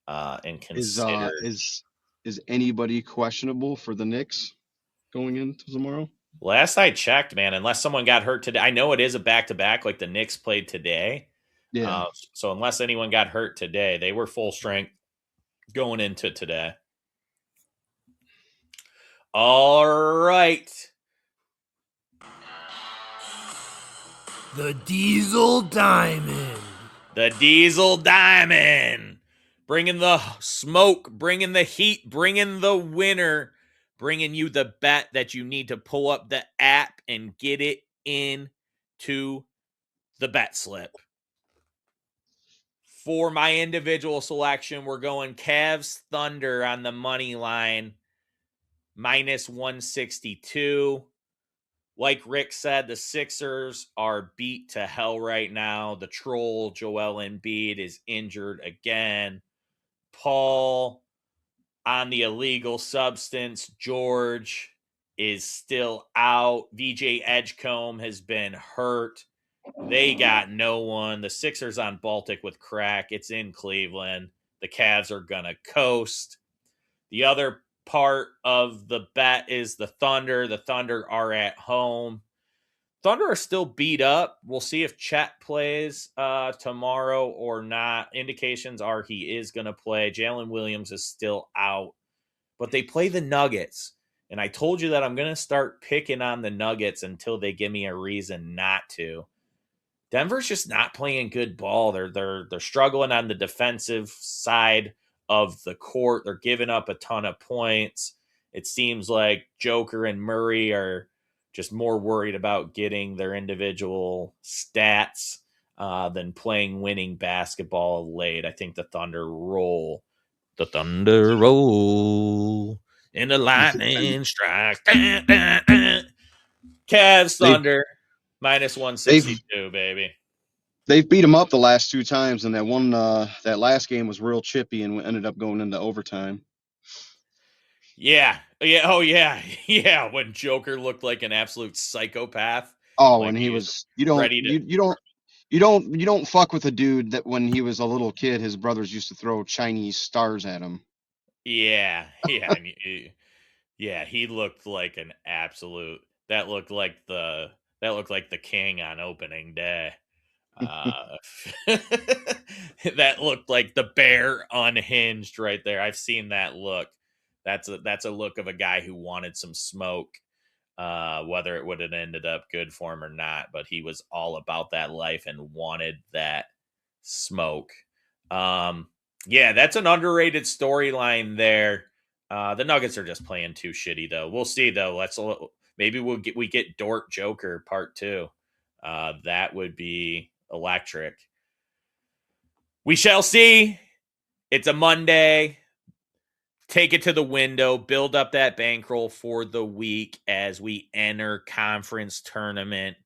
and considered. Is anybody questionable for the Knicks going into tomorrow? Last I checked, man, unless someone got hurt today, I know it is a back-to-back like the Knicks played today. Yeah. So unless anyone got hurt today, they were full strength going into today. All right. The Diesel Diamond. The Diesel Diamond. Bringing the smoke, bringing the heat, bringing the winner, bringing you the bet that you need to pull up the app and get it into the bet slip. For my individual selection, we're going Cavs Thunder on the money line, minus 162. Like Rick said, the Sixers are beat to hell right now. The troll, Joel Embiid, is injured again. Paul on the illegal substance. George is still out. VJ Edgecombe has been hurt. They got no one. The Sixers on Baltic with crack. It's in Cleveland. The Cavs are going to coast. The other part of the bet is the Thunder. The Thunder are at home. Thunder are still beat up. We'll see if Chet plays tomorrow or not. Indications are he is going to play. Jalen Williams is still out. But they play the Nuggets. And I told you that I'm going to start picking on the Nuggets until they give me a reason not to. Denver's just not playing good ball. They're struggling on the defensive side of the court. They're giving up a ton of points. It seems like Joker and Murray are just more worried about getting their individual stats than playing winning basketball late. I think the Thunder roll. The Thunder roll. And the lightning strikes. Cavs, Thunder, minus 162, baby. They've beat them up the last two times, and that last game was real chippy and ended up going into overtime. Yeah. Oh, yeah. Yeah. When Joker looked like an absolute psychopath. Oh, like and he was you don't fuck with a dude that when he was a little kid, his brothers used to throw Chinese stars at him. Yeah. Yeah. Yeah. He looked like an absolute. That looked like the king on opening day. That looked like the bear unhinged right there. I've seen that look. That's a look of a guy who wanted some smoke, whether it would have ended up good for him or not. But he was all about that life and wanted that smoke. Yeah, that's an underrated storyline there. The Nuggets are just playing too shitty, though. We'll see, though. Maybe we get Dort Joker part 2. That would be electric. We shall see. It's a Monday. Take it to the window. Build up that bankroll for the week as we enter conference tournament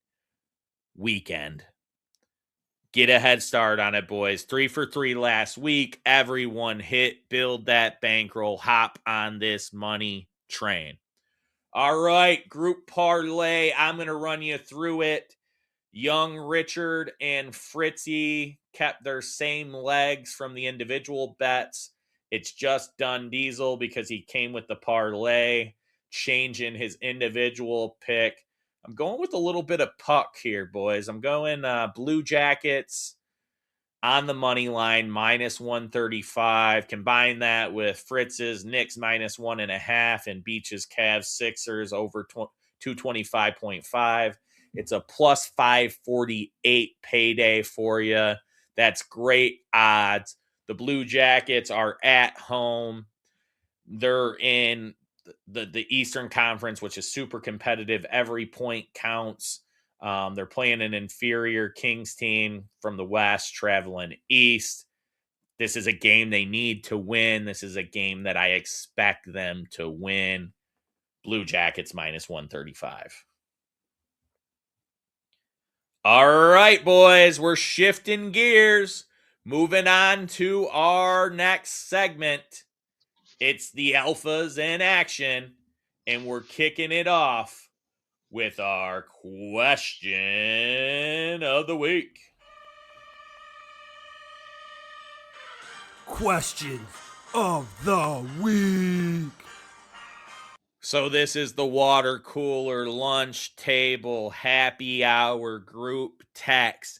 weekend. Get a head start on it, boys. 3 for 3 last week. Everyone hit. Build that bankroll. Hop on this money train. All right, group parlay. I'm going to run you through it. Young Richard and Fritzy kept their same legs from the individual bets. It's just Dun Diesel because he came with the parlay, changing his individual pick. I'm going with a little bit of puck here, boys. I'm going Blue Jackets on the money line, minus 135. Combine that with Fritz's Knicks minus 1.5 and Beach's Cavs Sixers over 225.5. It's a plus 548 payday for you. That's great odds. The Blue Jackets are at home. They're in the Eastern Conference, which is super competitive. Every point counts. They're playing an inferior Kings team from the West, traveling east. This is a game they need to win. This is a game that I expect them to win. Blue Jackets minus 135. All right, boys, we're shifting gears. Moving on to our next segment. It's the Alphas in action, and we're kicking it off with our question of the week. Question of the week. So this is the water cooler, lunch table, happy hour, group text.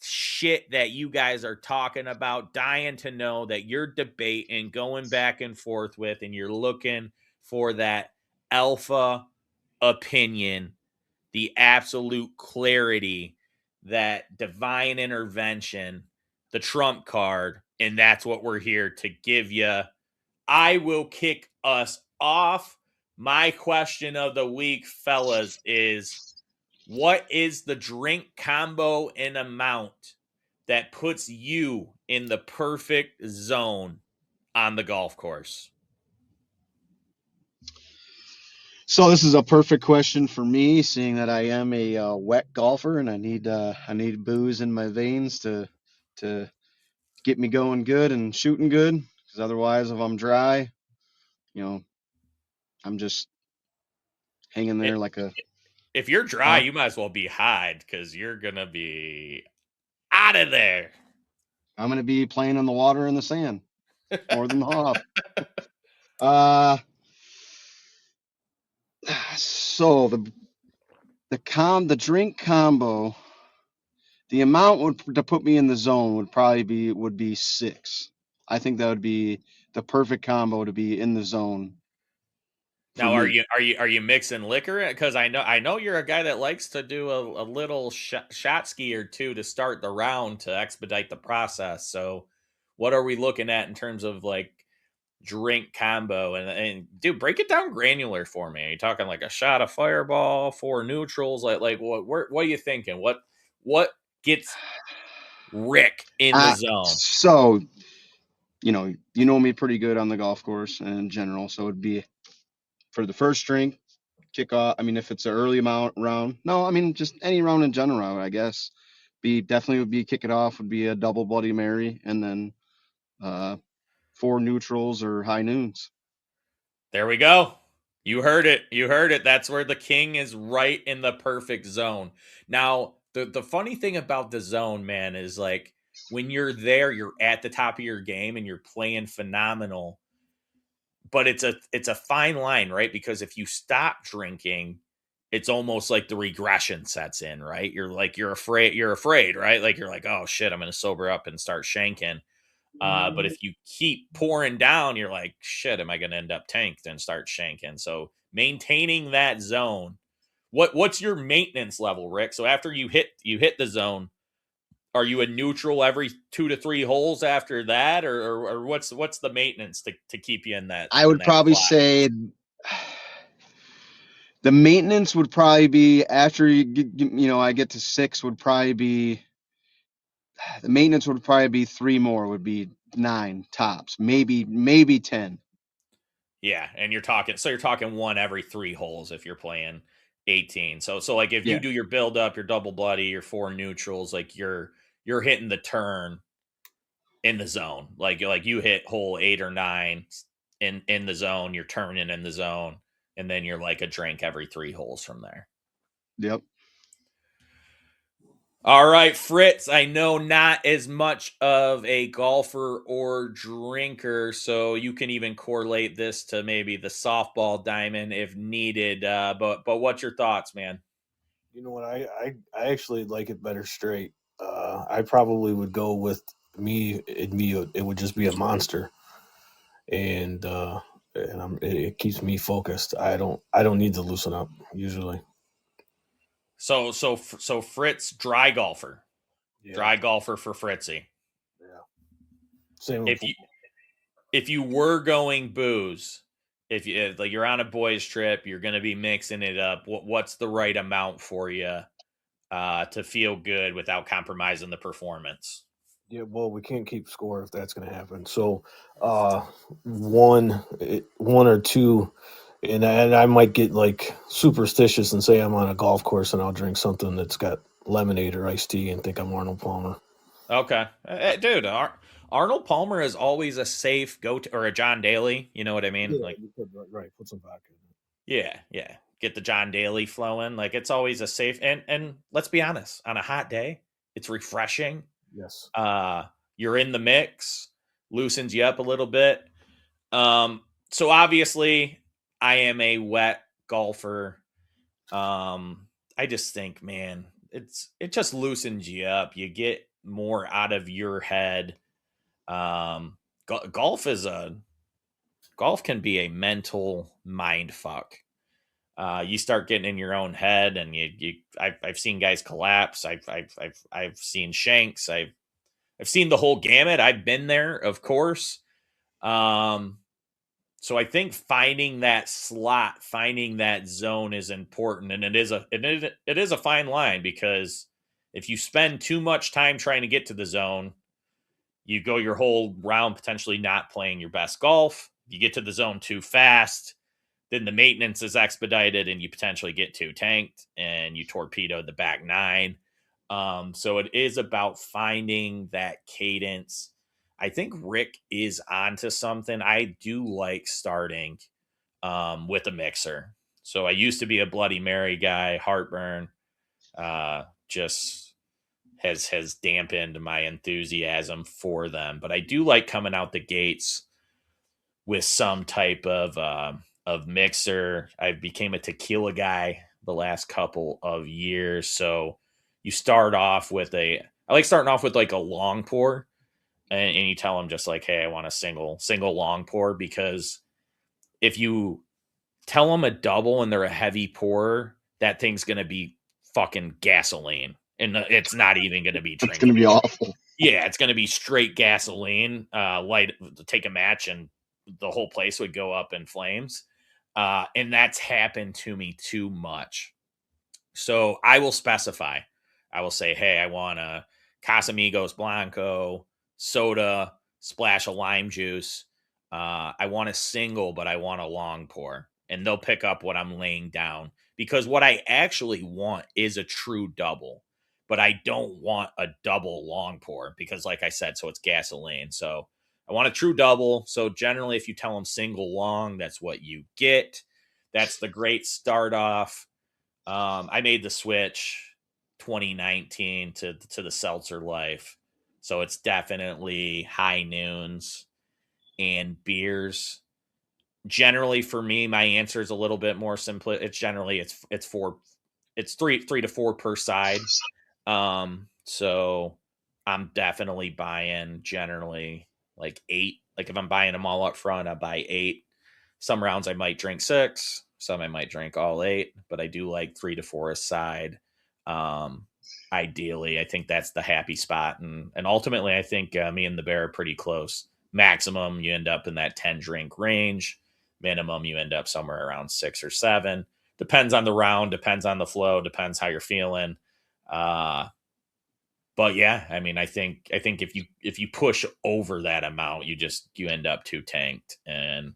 Shit that you guys are talking about, dying to know that you're debating, going back and forth with, and you're looking for that alpha opinion, the absolute clarity, that divine intervention, the trump card, and that's what we're here to give you. I will kick us off. My question of the week, fellas, is what is the drink combo and amount that puts you in the perfect zone on the golf course? So this is a perfect question for me, seeing that I am a wet golfer and I need booze in my veins to get me going good and shooting good. Because otherwise, if I'm dry, you know, I'm just hanging there like a If you're dry, you might as well be high because you're going to be out of there. I'm gonna be playing in the water and the sand more than the hop. So the drink combo, the amount to put me in the zone would be 6. I think that would be the perfect combo to be in the zone. Now, are you mixing liquor? Because I know you're a guy that likes to do a little shot ski or two to start the round to expedite the process. So, what are we looking at in terms of like drink combo? And dude, break it down granular for me. Are you talking like a shot of Fireball, 4 neutrals? Like what are you thinking? What gets Rick in the zone? So you know me pretty good on the golf course and in general. So it'd be for the first drink, kick off. I mean, if it's an early amount round, no, I mean just any round in general, I guess. Definitely would be kick it off would be a double Bloody Mary and then 4 neutrals or high noons. There we go. You heard it. You heard it. That's where the king is, right in the perfect zone. Now, the funny thing about the zone, man, is like when you're there, you're at the top of your game and you're playing phenomenal. But it's a fine line, right? Because if you stop drinking, it's almost like the regression sets in, right? You're afraid, right? Like you're like, oh shit, I'm gonna sober up and start shanking. But if you keep pouring down, you're like, shit, am I going to end up tanked and start shanking? So maintaining that zone. What's your maintenance level, Rick? So after you hit the zone, are you a neutral every 2 to 3 holes after that, or what's the maintenance to keep you in that? I would probably say the maintenance would probably be after I get to 6 would probably be the maintenance would probably be 3 more would be 9 tops, maybe 10. Yeah, and you're talking 1 every 3 holes if you're playing 18. So like if you do your build up, your double bloody, your 4 neutrals, like you're hitting the turn in the zone. Like you hit hole 8 or 9 in the zone, you're turning in the zone, and then you're like a drink every 3 holes from there. Yep. All right, Fritz, I know not as much of a golfer or drinker, so you can even correlate this to maybe the softball diamond if needed. But what's your thoughts, man? You know what? I actually like it better straight. I probably would go with it would just be a monster, and it keeps me focused. I don't need to loosen up usually. So Fritz, dry golfer. Yeah, Dry golfer for Fritzy. yeah. Same. If you were going booze, if like you're on a boys trip, you're going to be mixing it up. What's the right amount for you to feel good without compromising the performance? Yeah, well, we can't keep score if that's going to happen. So, one or two, and I might get like superstitious and say I'm on a golf course and I'll drink something that's got lemonade or iced tea and think I'm Arnold Palmer. Okay, dude. Arnold Palmer is always a safe go-to, or a John Daly. You know what I mean? Yeah, Like, you could, right. Put some vodka in it. yeah. Get the John Daly flowing. Like, it's always a safe. And let's be honest, on a hot day, it's refreshing. Yes. You're in the mix, loosens you up a little bit. So obviously, I am a wet golfer. I just think, man, it just loosens you up. You get more out of your head. Golf can be a mental mind fuck. You start getting in your own head, and I've seen guys collapse. I've seen shanks. I've seen the whole gamut. I've been there, of course. So I think finding that slot, finding that zone is important, and it is a fine line, because if you spend too much time trying to get to the zone, you go your whole round potentially not playing your best golf. If you get to the zone too fast, then the maintenance is expedited and you potentially get too tanked and you torpedo the back nine. So it is about finding that cadence. I think Rick is onto something. I do like starting with a mixer. So I used to be a Bloody Mary guy. Heartburn just has dampened my enthusiasm for them. But I do like coming out the gates with some type of mixer. I became a tequila guy the last couple of years. So you start off with I like starting off with like a long pour, and you tell them just like, hey, I want a single long pour, because if you tell them a double and they're a heavy pourer, that thing's going to be fucking gasoline. And it's not even going to be It's going to be awful. Yeah, it's going to be straight gasoline. Light, take a match, and the whole place would go up in flames. And that's happened to me too much. So I will specify. I will say, hey, I want a Casamigos Blanco, soda, splash of lime juice. I want a single, but I want a long pour. And they'll pick up what I'm laying down. Because what I actually want is a true double. But I don't want a double long pour, because, like I said, so it's gasoline. So I want a true double. So generally, if you tell them single long, that's what you get. That's the great start off. I made the switch 2019 to the seltzer life. So it's definitely high noons and beers. Generally, for me, my answer is a little bit more simple. It's three to four per side. So I'm definitely buying generally like 8. Like if I'm buying them all up front, I buy 8. Some rounds I might drink 6. Some I might drink all 8, but I do like 3 to 4 a side. Ideally, I think that's the happy spot. And ultimately, I think me and the bear are pretty close. Maximum, you end up in that 10 drink range. Minimum, you end up somewhere around 6 or 7. Depends on the round, depends on the flow, depends how you're feeling. But yeah, I mean, I think if you push over that amount, you end up too tanked and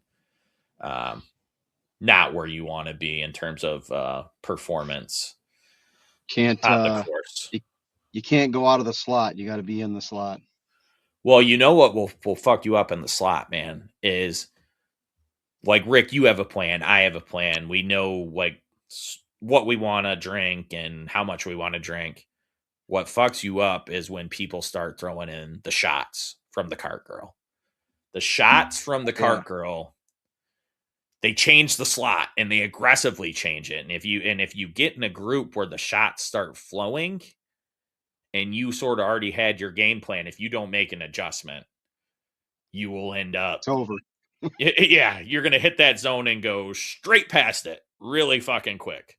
not where you want to be in terms of performance. Can't on the course. You can't go out of the slot. You got to be in the slot. Well, you know what will fuck you up in the slot, man, is like, Rick, you have a plan. I have a plan. We know like what we want to drink and how much we want to drink. What fucks you up is when people start throwing in the shots from the cart girl. The shots from the cart girl, they change the slot and they aggressively change it. And if you get in a group where the shots start flowing and you sort of already had your game plan, if you don't make an adjustment, you will end up. It's over. Yeah, you're going to hit that zone and go straight past it really fucking quick.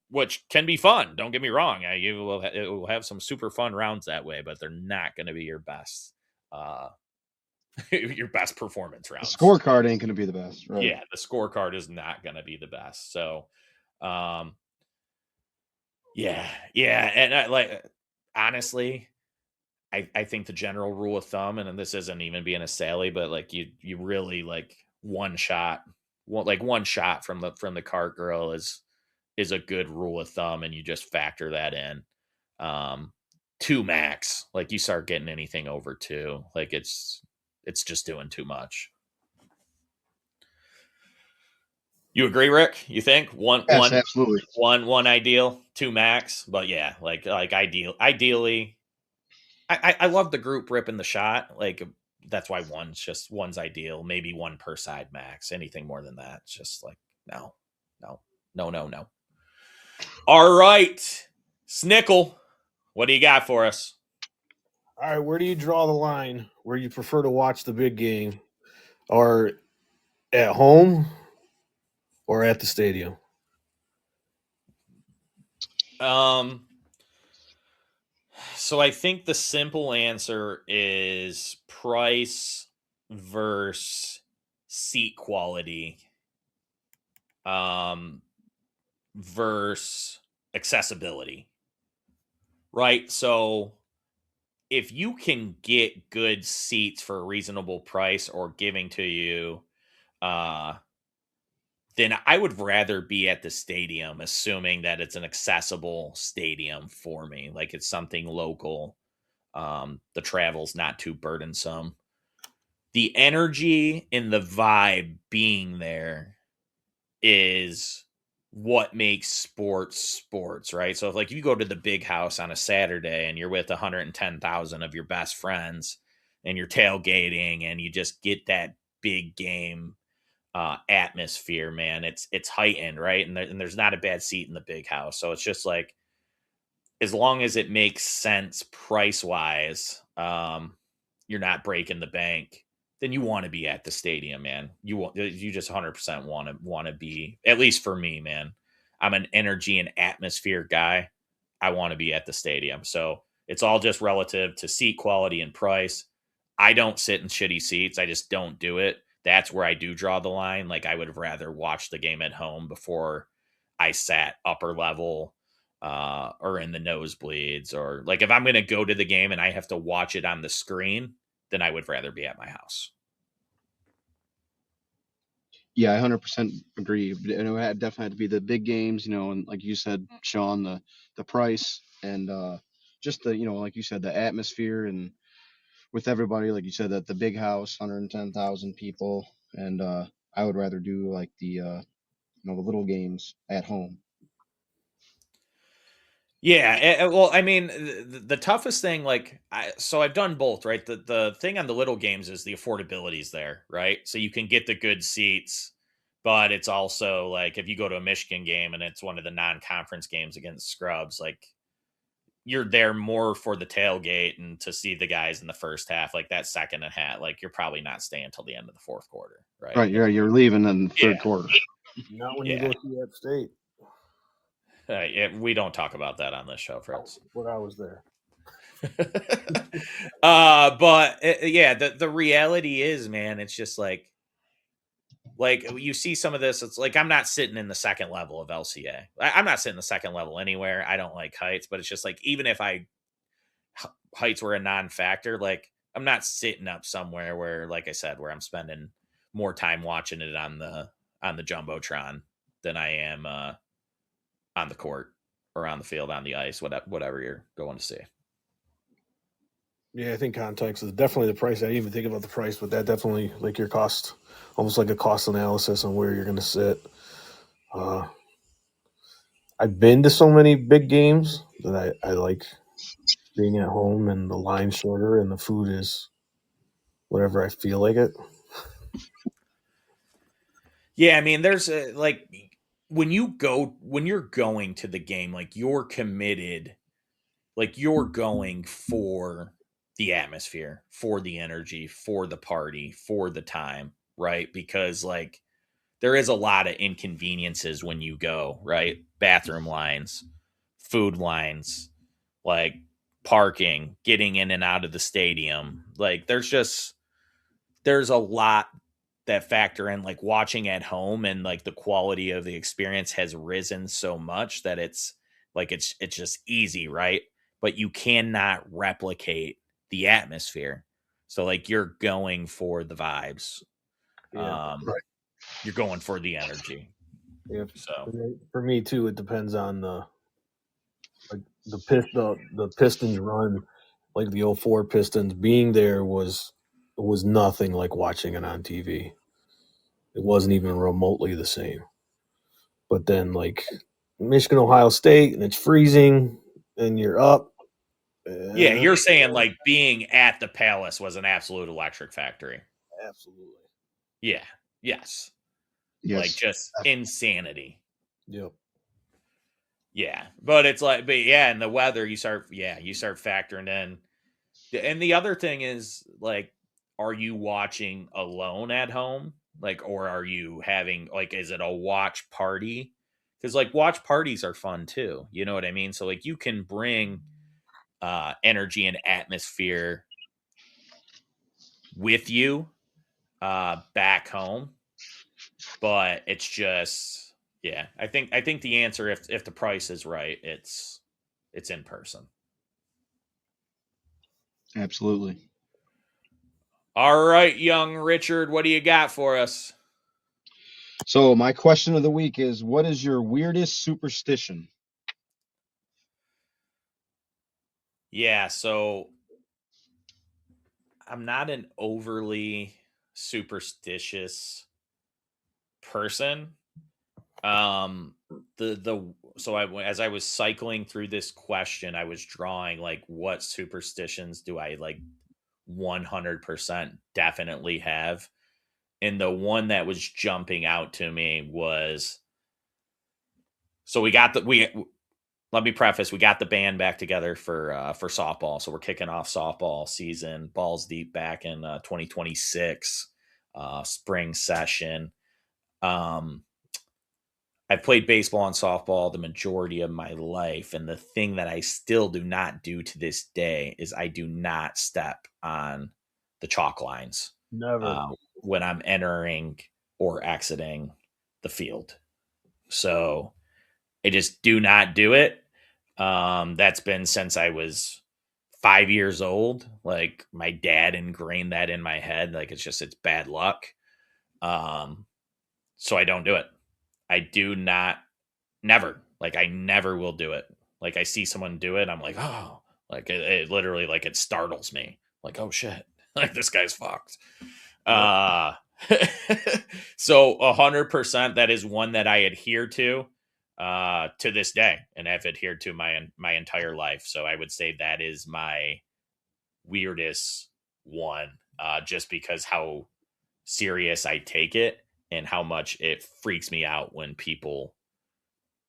Which can be fun. Don't get me wrong. It will have some super fun rounds that way, but they're not going to be your best, your best performance rounds. The scorecard ain't going to be the best, right? Yeah, the scorecard is not going to be the best. So, yeah, and honestly, I think the general rule of thumb, and this isn't even being a Sally, but like you really like one shot from the cart girl is a good rule of thumb, and you just factor that in. 2 max, like you start getting anything over 2, like it's just doing too much. You agree, Rick? You think Yes, absolutely. one ideal, 2 max, but yeah, like ideally. I love the group ripping the shot. Like that's why one's ideal. Maybe 1 per side max. Anything more than that, it's just like no. All right, Snickle, what do you got for us? All right, where do you draw the line where you prefer to watch the big game? Or at home or at the stadium? So I think the simple answer is price versus seat quality. Versus accessibility. Right? So if you can get good seats for a reasonable price or giving to you, then I would rather be at the stadium, assuming that it's an accessible stadium for me. Like it's something local. The travel's not too burdensome. The energy and the vibe being there is what makes sports, right? So if you go to the big house on a Saturday and you're with 110,000 of your best friends and you're tailgating and you just get that big game atmosphere, man, it's heightened, right? And there's not a bad seat in the big house. So it's just like, as long as it makes sense price wise, you're not breaking the bank, then you want to be at the stadium, man. You just 100% want to be, at least for me, man. I'm an energy and atmosphere guy. I want to be at the stadium. So it's all just relative to seat quality and price. I don't sit in shitty seats. I just don't do it. That's where I do draw the line. Like I would rather watch the game at home before I sat upper level or in the nosebleeds, or like if I'm going to go to the game and I have to watch it on the screen, then I would rather be at my house. Yeah, I 100% agree. But it definitely had to be the big games, and like you said, Sean, the price and just the, like you said, the atmosphere and with everybody, like you said, that the big house, 110,000 people, and I would rather do like the little games at home. Yeah, well, I mean, the toughest thing, so I've done both, right? The thing on the little games is the affordability is there, right? So you can get the good seats, but it's also like if you go to a Michigan game and it's one of the non-conference games against scrubs, like you're there more for the tailgate and to see the guys in the first half, like that second and half, like you're probably not staying until the end of the fourth quarter, right? Right, you're leaving in the third quarter. Not when you go to App State. We don't talk about that on this show, Fritz. When I was there. But the reality is, man, it's just like you see some of this. It's like I'm not sitting in the second level of LCA. I'm not sitting in the second level anywhere. I don't like heights, but it's just like even if heights were a non-factor, like I'm not sitting up somewhere where, like I said, where I'm spending more time watching it on the jumbotron than I am on the court or on the field, on the ice, whatever you're going to see. Yeah, I think context is definitely the price. I didn't even think about the price, but that definitely like your cost, almost like a cost analysis on where you're going to sit. I've been to so many big games that I like being at home, and the line's shorter and the food is whatever I feel like it. Yeah, I mean, there's when you're going to the game, like you're committed like you're going for the atmosphere, for the energy, for the party, for the time, right? Because like there is a lot of inconveniences when you go, right? Bathroom lines, food lines, like parking, getting in and out of the stadium. Like there's a lot that factor in, like watching at home, and like the quality of the experience has risen so much that it's just easy, right? But you cannot replicate the atmosphere. So like you're going for the vibes. Yeah, Right. You're going for the energy. yeah. So For me too, it depends on the Pistons run, like the '04 Pistons. Being there was nothing like watching it on TV. It wasn't even remotely the same. But then like Michigan, Ohio State, and it's freezing, and you're up. yeah, Uh, you're saying like being at the Palace was an absolute electric factory. absolutely. Yeah. Yes. Like Yes. just insanity. Yep. Yeah. But it's like, but yeah, and the weather, you start factoring in. And the other thing is like, are you watching alone at home? Like, or are you having like, is it a watch party? Because like watch parties are fun too. You know what I mean? So like you can bring energy and atmosphere with you back home, but it's just yeah. I think the answer, if the price is right, it's in person. Absolutely. All right, young Richard, what do you got for us? So my question of the week is, what is your weirdest superstition? Yeah, so I'm not an overly superstitious person. Um the so I as I was cycling through this question, I was drawing like what superstitions do I like 100% definitely have. And the one that was jumping out to me was, so we let me preface, we got the band back together for softball. So we're kicking off softball season balls deep back in 2026 spring session. Um I've played baseball and softball the majority of my life, and the thing that I still do not do to this day is I do not step on the chalk lines Never. when I'm entering or exiting the field. So I just do not do it. That's been since I was 5 years old. Like my dad ingrained that in my head. Like it's bad luck. Um, so I don't do it. I do not, never. Like I never will do it. Like I see someone do it, I'm like, oh, like it literally like it startles me. Like, oh shit, like this guy's fucked. Yep. Uh so 100% that is one that I adhere to this day, and have adhered to my entire life. So I would say that is my weirdest one, just because how serious I take it and how much it freaks me out when people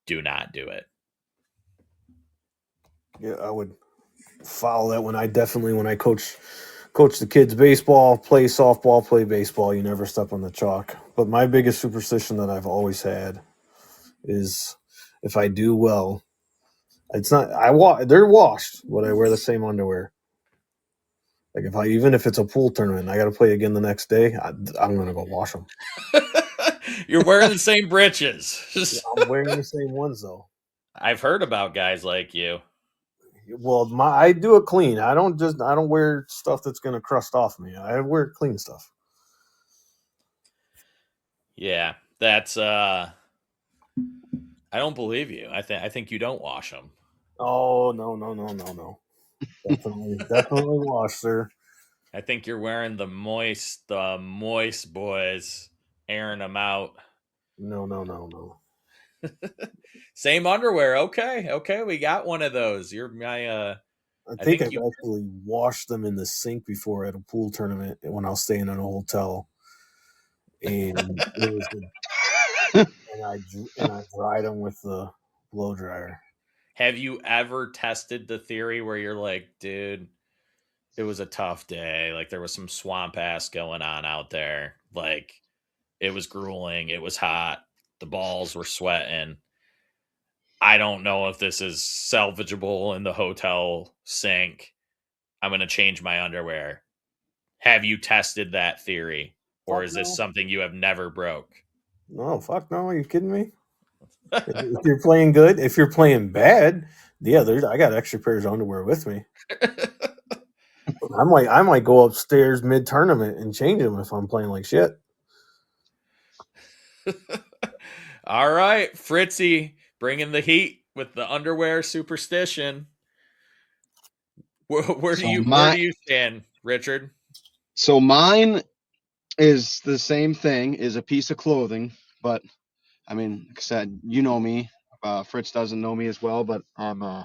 do not do it. Yeah, I would follow that one. I definitely, when I coach the kids baseball, play softball, play baseball, you never step on the chalk. But my biggest superstition that I've always had is if I do well, it's not they're washed, but I wear the same underwear. Like even if it's a pool tournament, I got to play again the next day. I'm gonna go wash them. You're wearing the same Yeah, breeches. I'm wearing the same ones though. I've heard about guys like you. Well, I do it clean. I don't wear stuff that's gonna crust off me. I wear clean stuff. Yeah, that's I don't believe you. I think you don't wash them. Oh no. Definitely wash, sir. I think you're wearing the moist boys, airing them out. No. Same underwear. Okay, we got one of those. You're my I I think think I've you actually washed them in the sink before at a pool tournament when I was staying in a hotel, and it was the, and I dried them with the blow dryer. have you ever tested the theory where you're like, dude, it was a tough day. Like there was some swamp ass going on out there. Like it was grueling. It was hot. The balls were sweating. I don't know if this is salvageable in the hotel sink. I'm going to change my underwear. Have you tested that theory? Or Fuck is this no. something you have never broke? No, fuck no. Are you kidding me? If you're playing good, if you're playing bad, yeah, I got extra pairs of underwear with me. I might go upstairs mid tournament and change them if I'm playing like shit. All right, Fritzy, bringing the heat with the underwear superstition. Where do you stand, Richard? So mine is the same thing, is a piece of clothing, but I mean, like I said, you know me. Fritz doesn't know me as well, but I'm I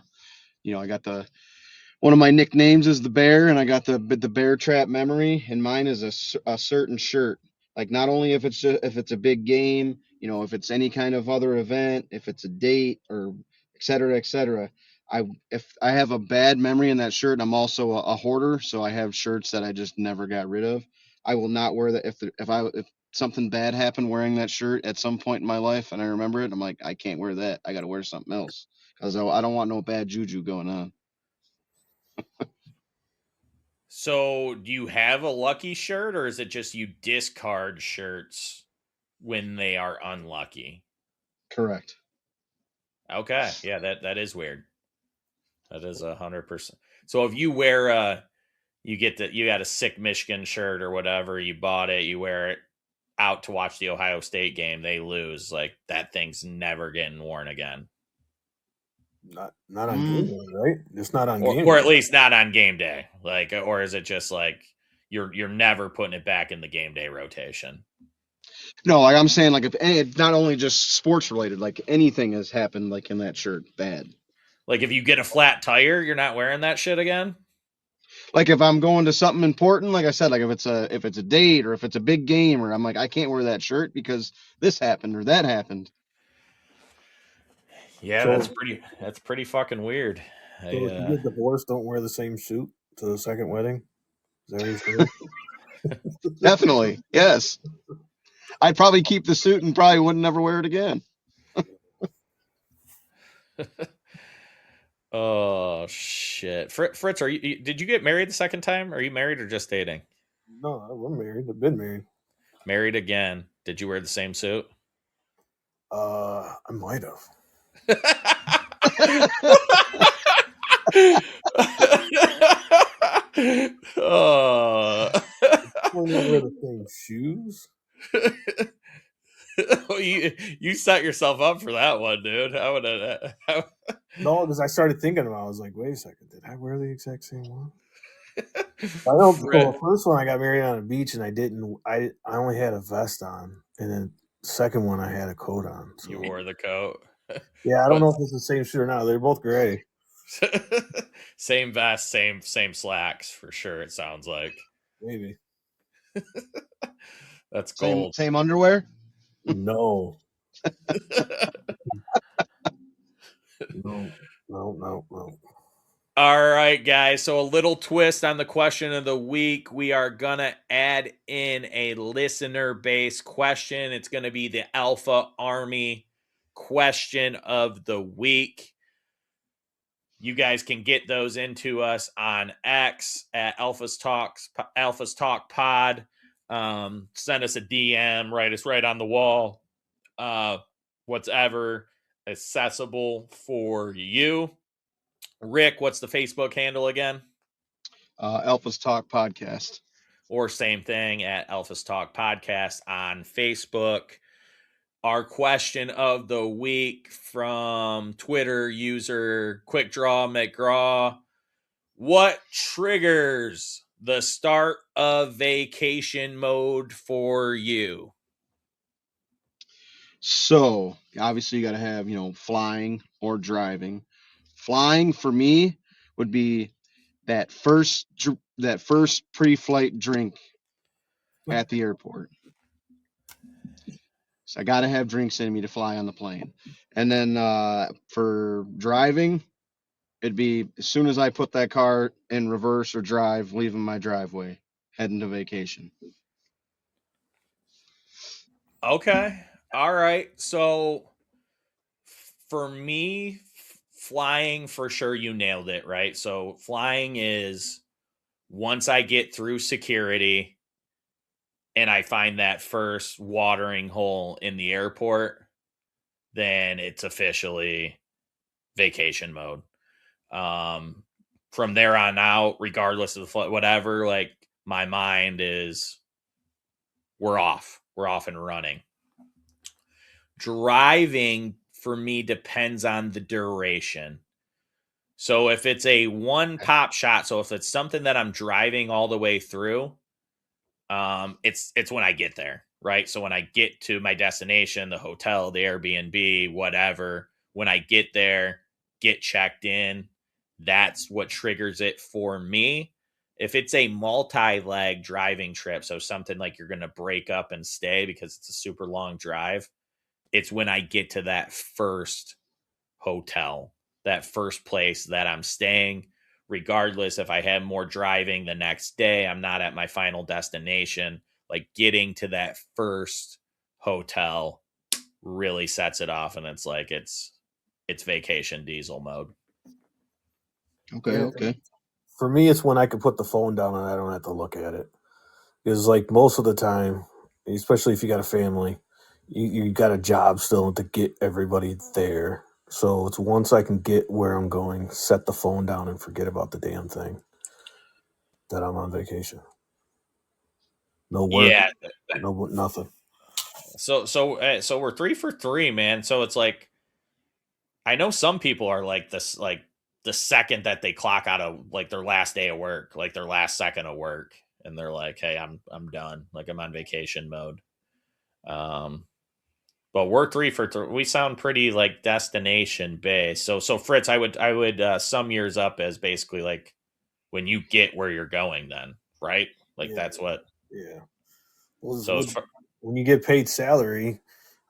got one of my nicknames is the Bear, and I got the Bear Trap memory, and mine is a certain shirt. Like not only if it's a big game, if it's any kind of other event, if it's a date or et cetera, et cetera. If I have a bad memory in that shirt, I'm also a hoarder, so I have shirts that I just never got rid of. I will not wear that if something bad happened wearing that shirt at some point in my life and I remember it, I'm like, I can't wear that. I got to wear something else because I don't want no bad juju going on. So, do you have a lucky shirt, or is it just you discard shirts when they are unlucky? Correct. Okay, yeah, that is weird. That is 100%. So, if you wear you got a sick Michigan shirt or whatever, you bought it, you wear it out to watch the Ohio State game, they lose, like that thing's never getting worn again, Not on game day, right? Just not on game or day. at least not on game day. Like, or is it just like you're never putting it back in the game day rotation? No, like I'm saying, like if it's not only just sports related, like anything has happened, like in that shirt, bad. Like if you get a flat tire, you're not wearing that shit again. Like if I'm going to something important, like I said, like if it's a date or if it's a big game, or I'm like I can't wear that shirt because this happened or that happened. Yeah, So, that's pretty fucking weird. so if you get divorced, don't wear the same suit to the second wedding. Is that what you're saying? Definitely, yes. I'd probably keep the suit and probably wouldn't never wear it again. Oh shit, Fritz, did you get married the second time? Are you married or just dating? No, I'm married. I've been married. Married again. Did you wear the same suit? I might have. Oh. Wear the same shoes. You set yourself up for that one, dude. I would have. No, because I started thinking about it. I was like, wait a second, did I wear the exact same one? I don't. So the first one I got married on a beach, and I didn't. I only had a vest on, and then the second one I had a coat on. So. You wore the coat. Yeah, I don't know if it's the same shoe or not. They're both gray. Same vest, same slacks for sure. It sounds like Maybe. That's gold. Same underwear. No. No. All right, guys. So a little twist on the question of the week. We are going to add in a listener-based question. It's going to be the Alpha Army question of the week. You guys can get those into us on X at Alphas Talk Pod. Send us a DM, write us right on the wall. Whatever accessible for you. Rick, what's the Facebook handle again? Alphas Talk Podcast. Or same thing at Alphas Talk Podcast on Facebook. Our question of the week from Twitter user Quick Draw McGraw. What triggers the start of vacation mode for you? So obviously you got to have, flying or driving. Flying for me would be that first pre-flight drink at the airport. So I got to have drinks in me to fly on the plane. And then for driving, it'd be as soon as I put that car in reverse or drive, leaving my driveway, heading to vacation. Okay. All right. So for me, flying for sure, you nailed it, right? So flying is once I get through security and I find that first watering hole in the airport, then it's officially vacation mode. From there on out, regardless of the flight, whatever, like my mind is, we're off and running. Driving for me depends on the duration. So if it's a one pop shot, so if it's something that I'm driving all the way through, it's when I get there, right? So when I get to my destination, the hotel, the Airbnb, whatever, when I get there, get checked in, that's what triggers it for me. If it's a multi-leg driving trip, so something like you're going to break up and stay because it's a super long drive, it's when I get to that first hotel, that first place that I'm staying. Regardless if I have more driving the next day, I'm not at my final destination. Like getting to that first hotel really sets it off, and it's like it's vacation diesel mode. Okay. For me, it's when I can put the phone down and I don't have to look at it. Because like most of the time, especially if you got a family, you got a job still to get everybody there. So it's once I can get where I'm going, set the phone down and forget about the damn thing, that I'm on vacation. No work, Yeah. no nothing. So we're 3 for 3, man. So it's like I know some people are like this, like the second that they clock out of like their last day of work, like their last second of work, and they're like, "Hey, I'm done. Like I'm on vacation mode." But we're 3 for 3. We sound pretty like destination based. So Fritz, I would sum yours up as basically like when you get where you're going, then right? Like Yeah. that's what. Yeah. Well, So when you get paid salary,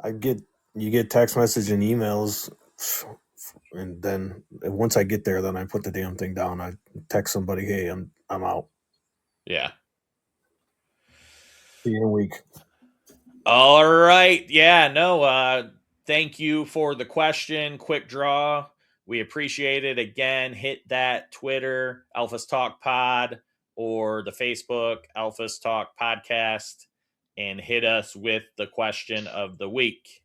you get text message and emails, and then once I get there, then I put the damn thing down. I text somebody, "Hey, I'm out. yeah. See you in a week." All right. Yeah, no, thank you for the question. Quick draw. We appreciate it. Again, hit that Twitter, Alphas Talk Pod, or the Facebook, Alphas Talk Podcast, and hit us with the question of the week.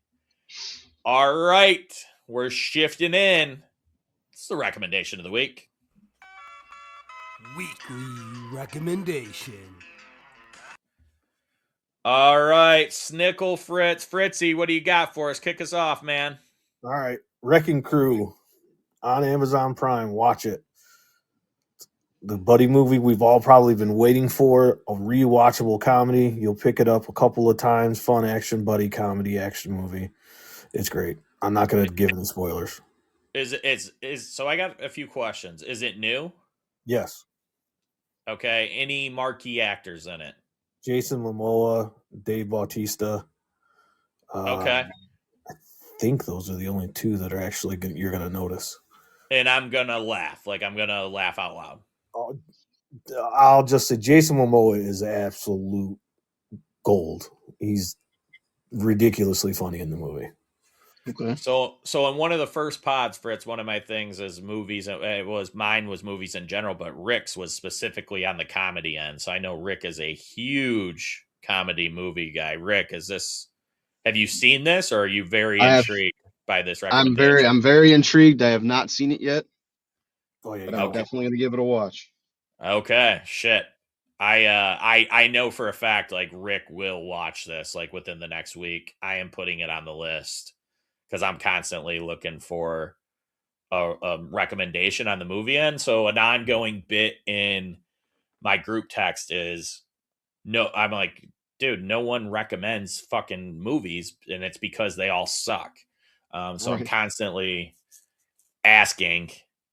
All right. We're shifting in. It's the recommendation of the week. Weekly recommendation. All right. Snickle Fritz. Fritzy, what do you got for us? Kick us off, man. All right, Wrecking Crew on Amazon Prime. Watch it. The buddy movie we've all probably been waiting for, a rewatchable comedy. You'll pick it up a couple of times. Fun action buddy comedy action movie. It's great. I'm not going to give any spoilers. So I got a few questions. Is it new? Yes. Okay. Any marquee actors in it? Jason Momoa, Dave Bautista. Okay. I think those are the only two that are actually you're going to notice. And I'm gonna laugh. Like I'm gonna laugh out loud. I'll just say Jason Momoa is absolute gold. He's ridiculously funny in the movie. Okay. So in one of the first pods, Fritz, one of my things is movies. Mine was movies in general, but Rick's was specifically on the comedy end. So I know Rick is a huge comedy movie guy. Rick, have you seen this, or are you very intrigued by this recommendation? I'm very intrigued. I have not seen it yet, Oh yeah, but I'm Okay. definitely going to give it a watch. Okay, shit. I know for a fact like Rick will watch this like within the next week. I am putting it on the list because I'm constantly looking for a recommendation on the movie end. So an ongoing bit in my group text is I'm like, dude, no one recommends fucking movies, and it's because they all suck. So I'm Right. constantly asking.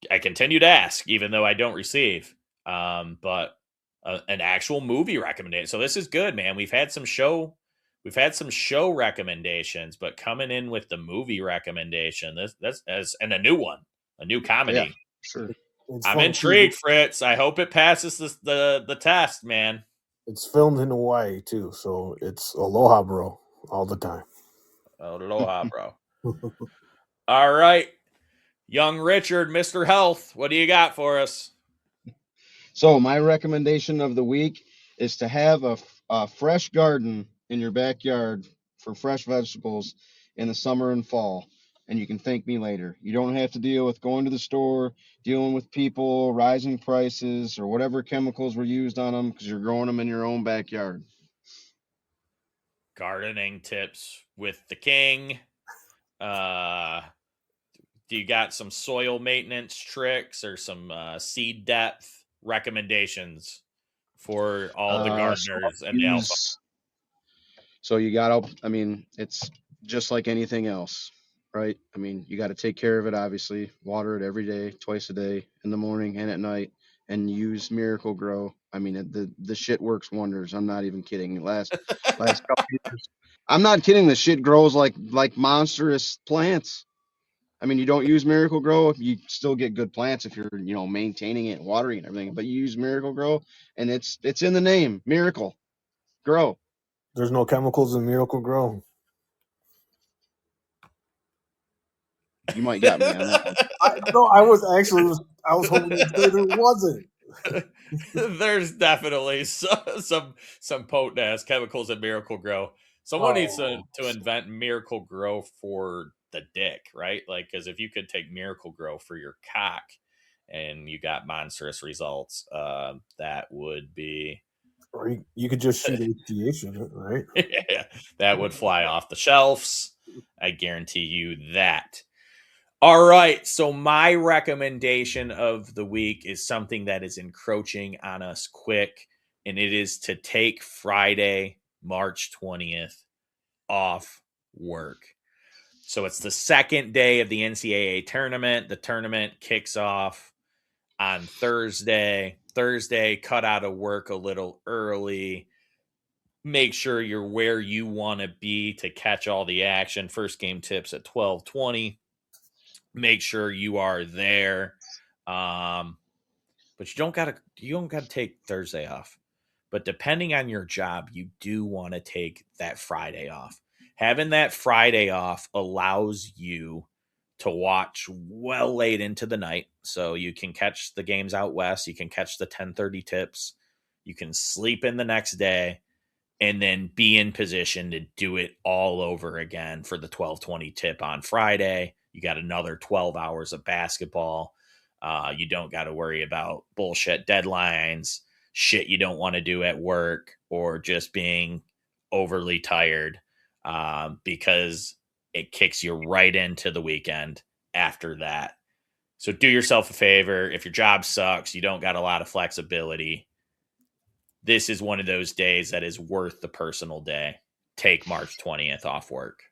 I continue to ask, even though I don't receive. But an actual movie recommendation. So this is good, man. We've had some show we've had some show recommendations, but coming in with the movie recommendation, and a new one, a new comedy. Yeah, sure. It's I'm fun intrigued, too. Fritz. I hope it passes the test, man. It's filmed in Hawaii too, so it's aloha, bro, all the time. Aloha, bro. All right. Young Richard, Mr. Health, what do you got for us? So my recommendation of the week is to have a fresh garden in your backyard for fresh vegetables in the summer and fall. And you can thank me later. You don't have to deal with going to the store, dealing with people, rising prices, or whatever chemicals were used on them because you're growing them in your own backyard. Gardening tips with the king. Do you got some soil maintenance tricks or some seed depth recommendations for all the gardeners and the alpha? So you got to, I mean, it's just like anything else, right? I mean, you got to take care of it, obviously, water it every day, twice a day, in the morning and at night, and use Miracle Grow. I mean, the shit works wonders. I'm not even kidding. Last couple years, I'm not kidding. The shit grows like monstrous plants. I mean, you don't use Miracle Grow, you still get good plants if you're, maintaining it, watering and everything. But you use Miracle Grow, and it's in the name, Miracle Grow. There's no chemicals in Miracle Grow. You might got me on that one. I was hoping to say there wasn't. There's definitely some potent ass chemicals in Miracle Grow. Someone needs to invent Miracle Grow for the dick, right? Like, because if you could take Miracle Grow for your cock and you got monstrous results, that would be. Or you could just shoot HGH in it, right? Yeah, that would fly off the shelves. I guarantee you that. All right, so my recommendation of the week is something that is encroaching on us quick, and it is to take Friday, March 20th off work. So it's the second day of the NCAA tournament. The tournament kicks off on Thursday. Thursday, cut out of work a little early. Make sure you're where you want to be to catch all the action. First game tips at 12:20. Make sure you are there. But you don't gotta take Thursday off. But depending on your job, you do want to take that Friday off. Having that Friday off allows you to watch well late into the night. So you can catch the games out west. You can catch the 10:30 tips. You can sleep in the next day and then be in position to do it all over again for the 12:20 tip on Friday. You got another 12 hours of basketball. You don't got to worry about bullshit deadlines, shit you don't want to do at work, or just being overly tired because it kicks you right into the weekend after that. So do yourself a favor. If your job sucks, you don't got a lot of flexibility, this is one of those days that is worth the personal day. Take March 20th off work.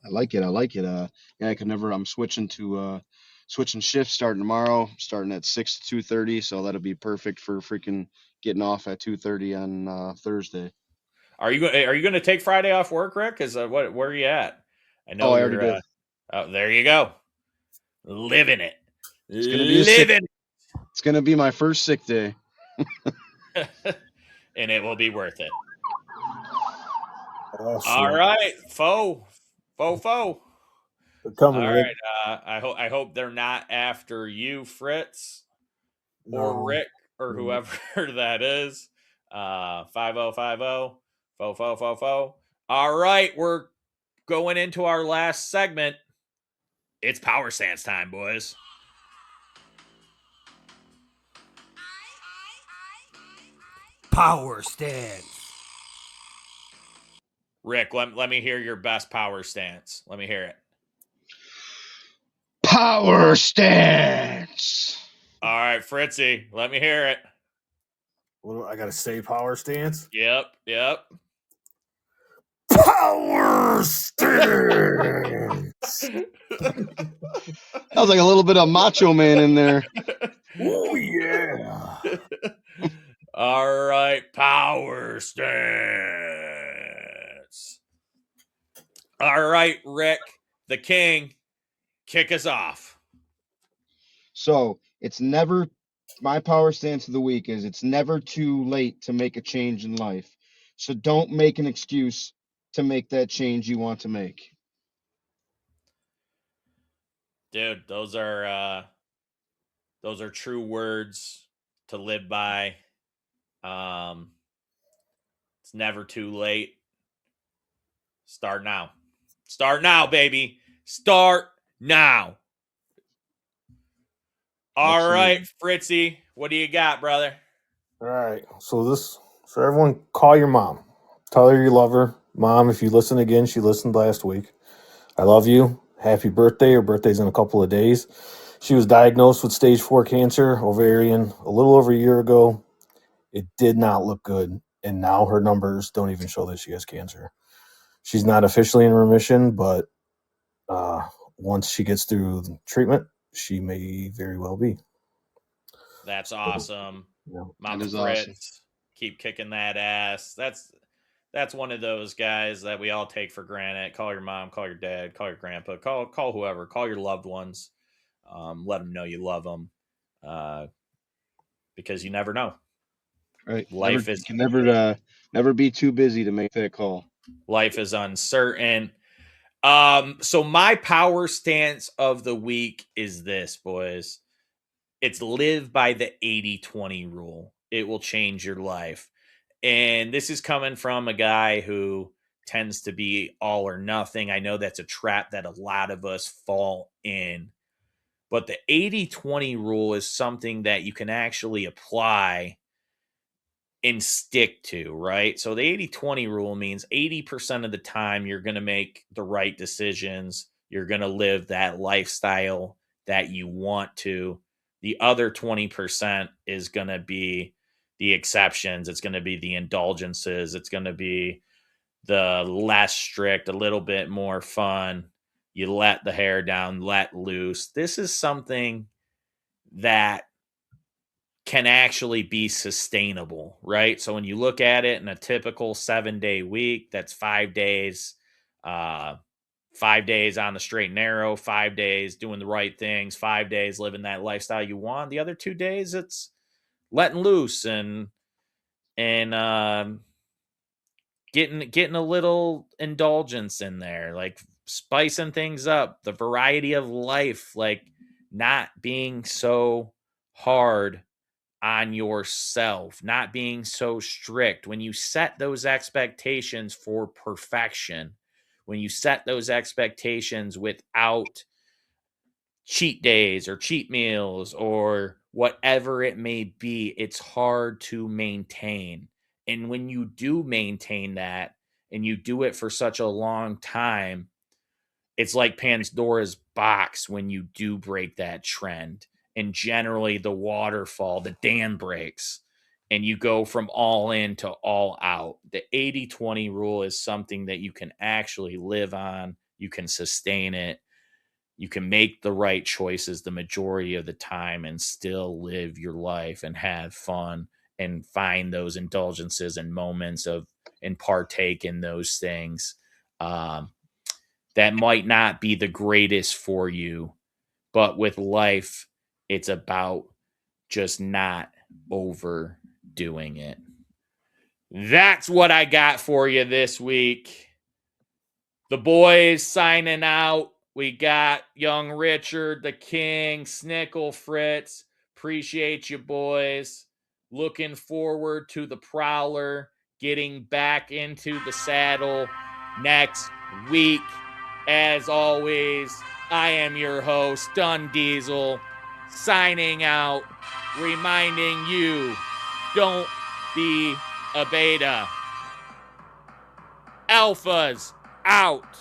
I like it. I'm switching to switching shifts starting tomorrow, starting at 6 to 2:30. So that'll be perfect for freaking getting off at 2:30 on Thursday. Are you going to take Friday off work, Rick? Because where are you at? I know I already did. Oh, there you go. Living it. It's gonna be It's gonna be my first sick day, and it will be worth it. Oh, all right, foe. They're coming, all Rick. right. I hope they're not after you, Fritz, or Rick, or whoever that is. 5050 foe. All right, we're going into our last segment. It's power stance time, boys. Power stance. Rick, let me hear your best power stance. Let me hear it. Power stance. All right, Fritzy, let me hear it. What, I got to say power stance? Yep. Power stance. That was like a little bit of Macho Man in there. Oh, yeah. All right, power stance. All right, Rick, the king, kick us off. So it's never, my power stance of the week is it's never too late to make a change in life. So don't make an excuse to make that change you want to make. Dude, those are true words to live by. It's never too late. Start now. Start now, baby. Start now. All right, Absolutely. Fritzy, what do you got, brother? All right. So everyone call your mom. Tell her you love her. Mom, if you listen again, she listened last week. I love you. Happy birthday. Her birthday's in a couple of days. She was diagnosed with stage 4 cancer, ovarian, a little over a year ago. It did not look good. And now her numbers don't even show that she has cancer. She's not officially in remission, but once she gets through the treatment, she may very well be. That's awesome. Yeah. Mama That is Fritz, awesome. keep kicking that ass. That's one of those guys that we all take for granted. Call your mom, call your dad, call your grandpa, call whoever, call your loved ones. Let them know you love them, because you never know. Right. Life You is can never be too busy to make that call. life is uncertain. So my power stance of the week is this, boys. It's live by the 80-20 rule. It will change your life. And this is coming from a guy who tends to be all or nothing. I know that's a trap that a lot of us fall in. But the 80-20 rule is something that you can actually apply and stick to, right? So the 80-20 rule means 80% of the time you're going to make the right decisions. You're going to live that lifestyle that you want to. The other 20% is going to be the exceptions. It's going to be the indulgences. It's going to be the less strict, a little bit more fun. You let the hair down, let loose. This is something that can actually be sustainable, right? So when you look at it in a typical 7-day week, that's 5 days, 5 days on the straight and narrow, 5 days doing the right things, 5 days living that lifestyle you want. The other 2 days, it's letting loose and getting a little indulgence in there, like spicing things up, the variety of life, like not being so hard on yourself, not being so strict. When you set those expectations for perfection, when you set those expectations without cheat days or cheat meals or whatever it may be, it's hard to maintain. And when you do maintain that and you do it for such a long time, it's like Pandora's box when you do break that trend. And generally, the waterfall, the dam breaks, and you go from all in to all out. The 80-20 rule is something that you can actually live on, you can sustain it, you can make the right choices the majority of the time and still live your life and have fun and find those indulgences and moments of and partake in those things. That might not be the greatest for you, but with life, it's about just not overdoing it. That's what I got for you this week. The boys signing out. We got young Richard, the King, Snickle, Fritz. Appreciate you, boys. Looking forward to the Prowler getting back into the saddle next week. As always, I am your host, Dun Diesel, signing out, reminding you, don't be a beta. Alphas out.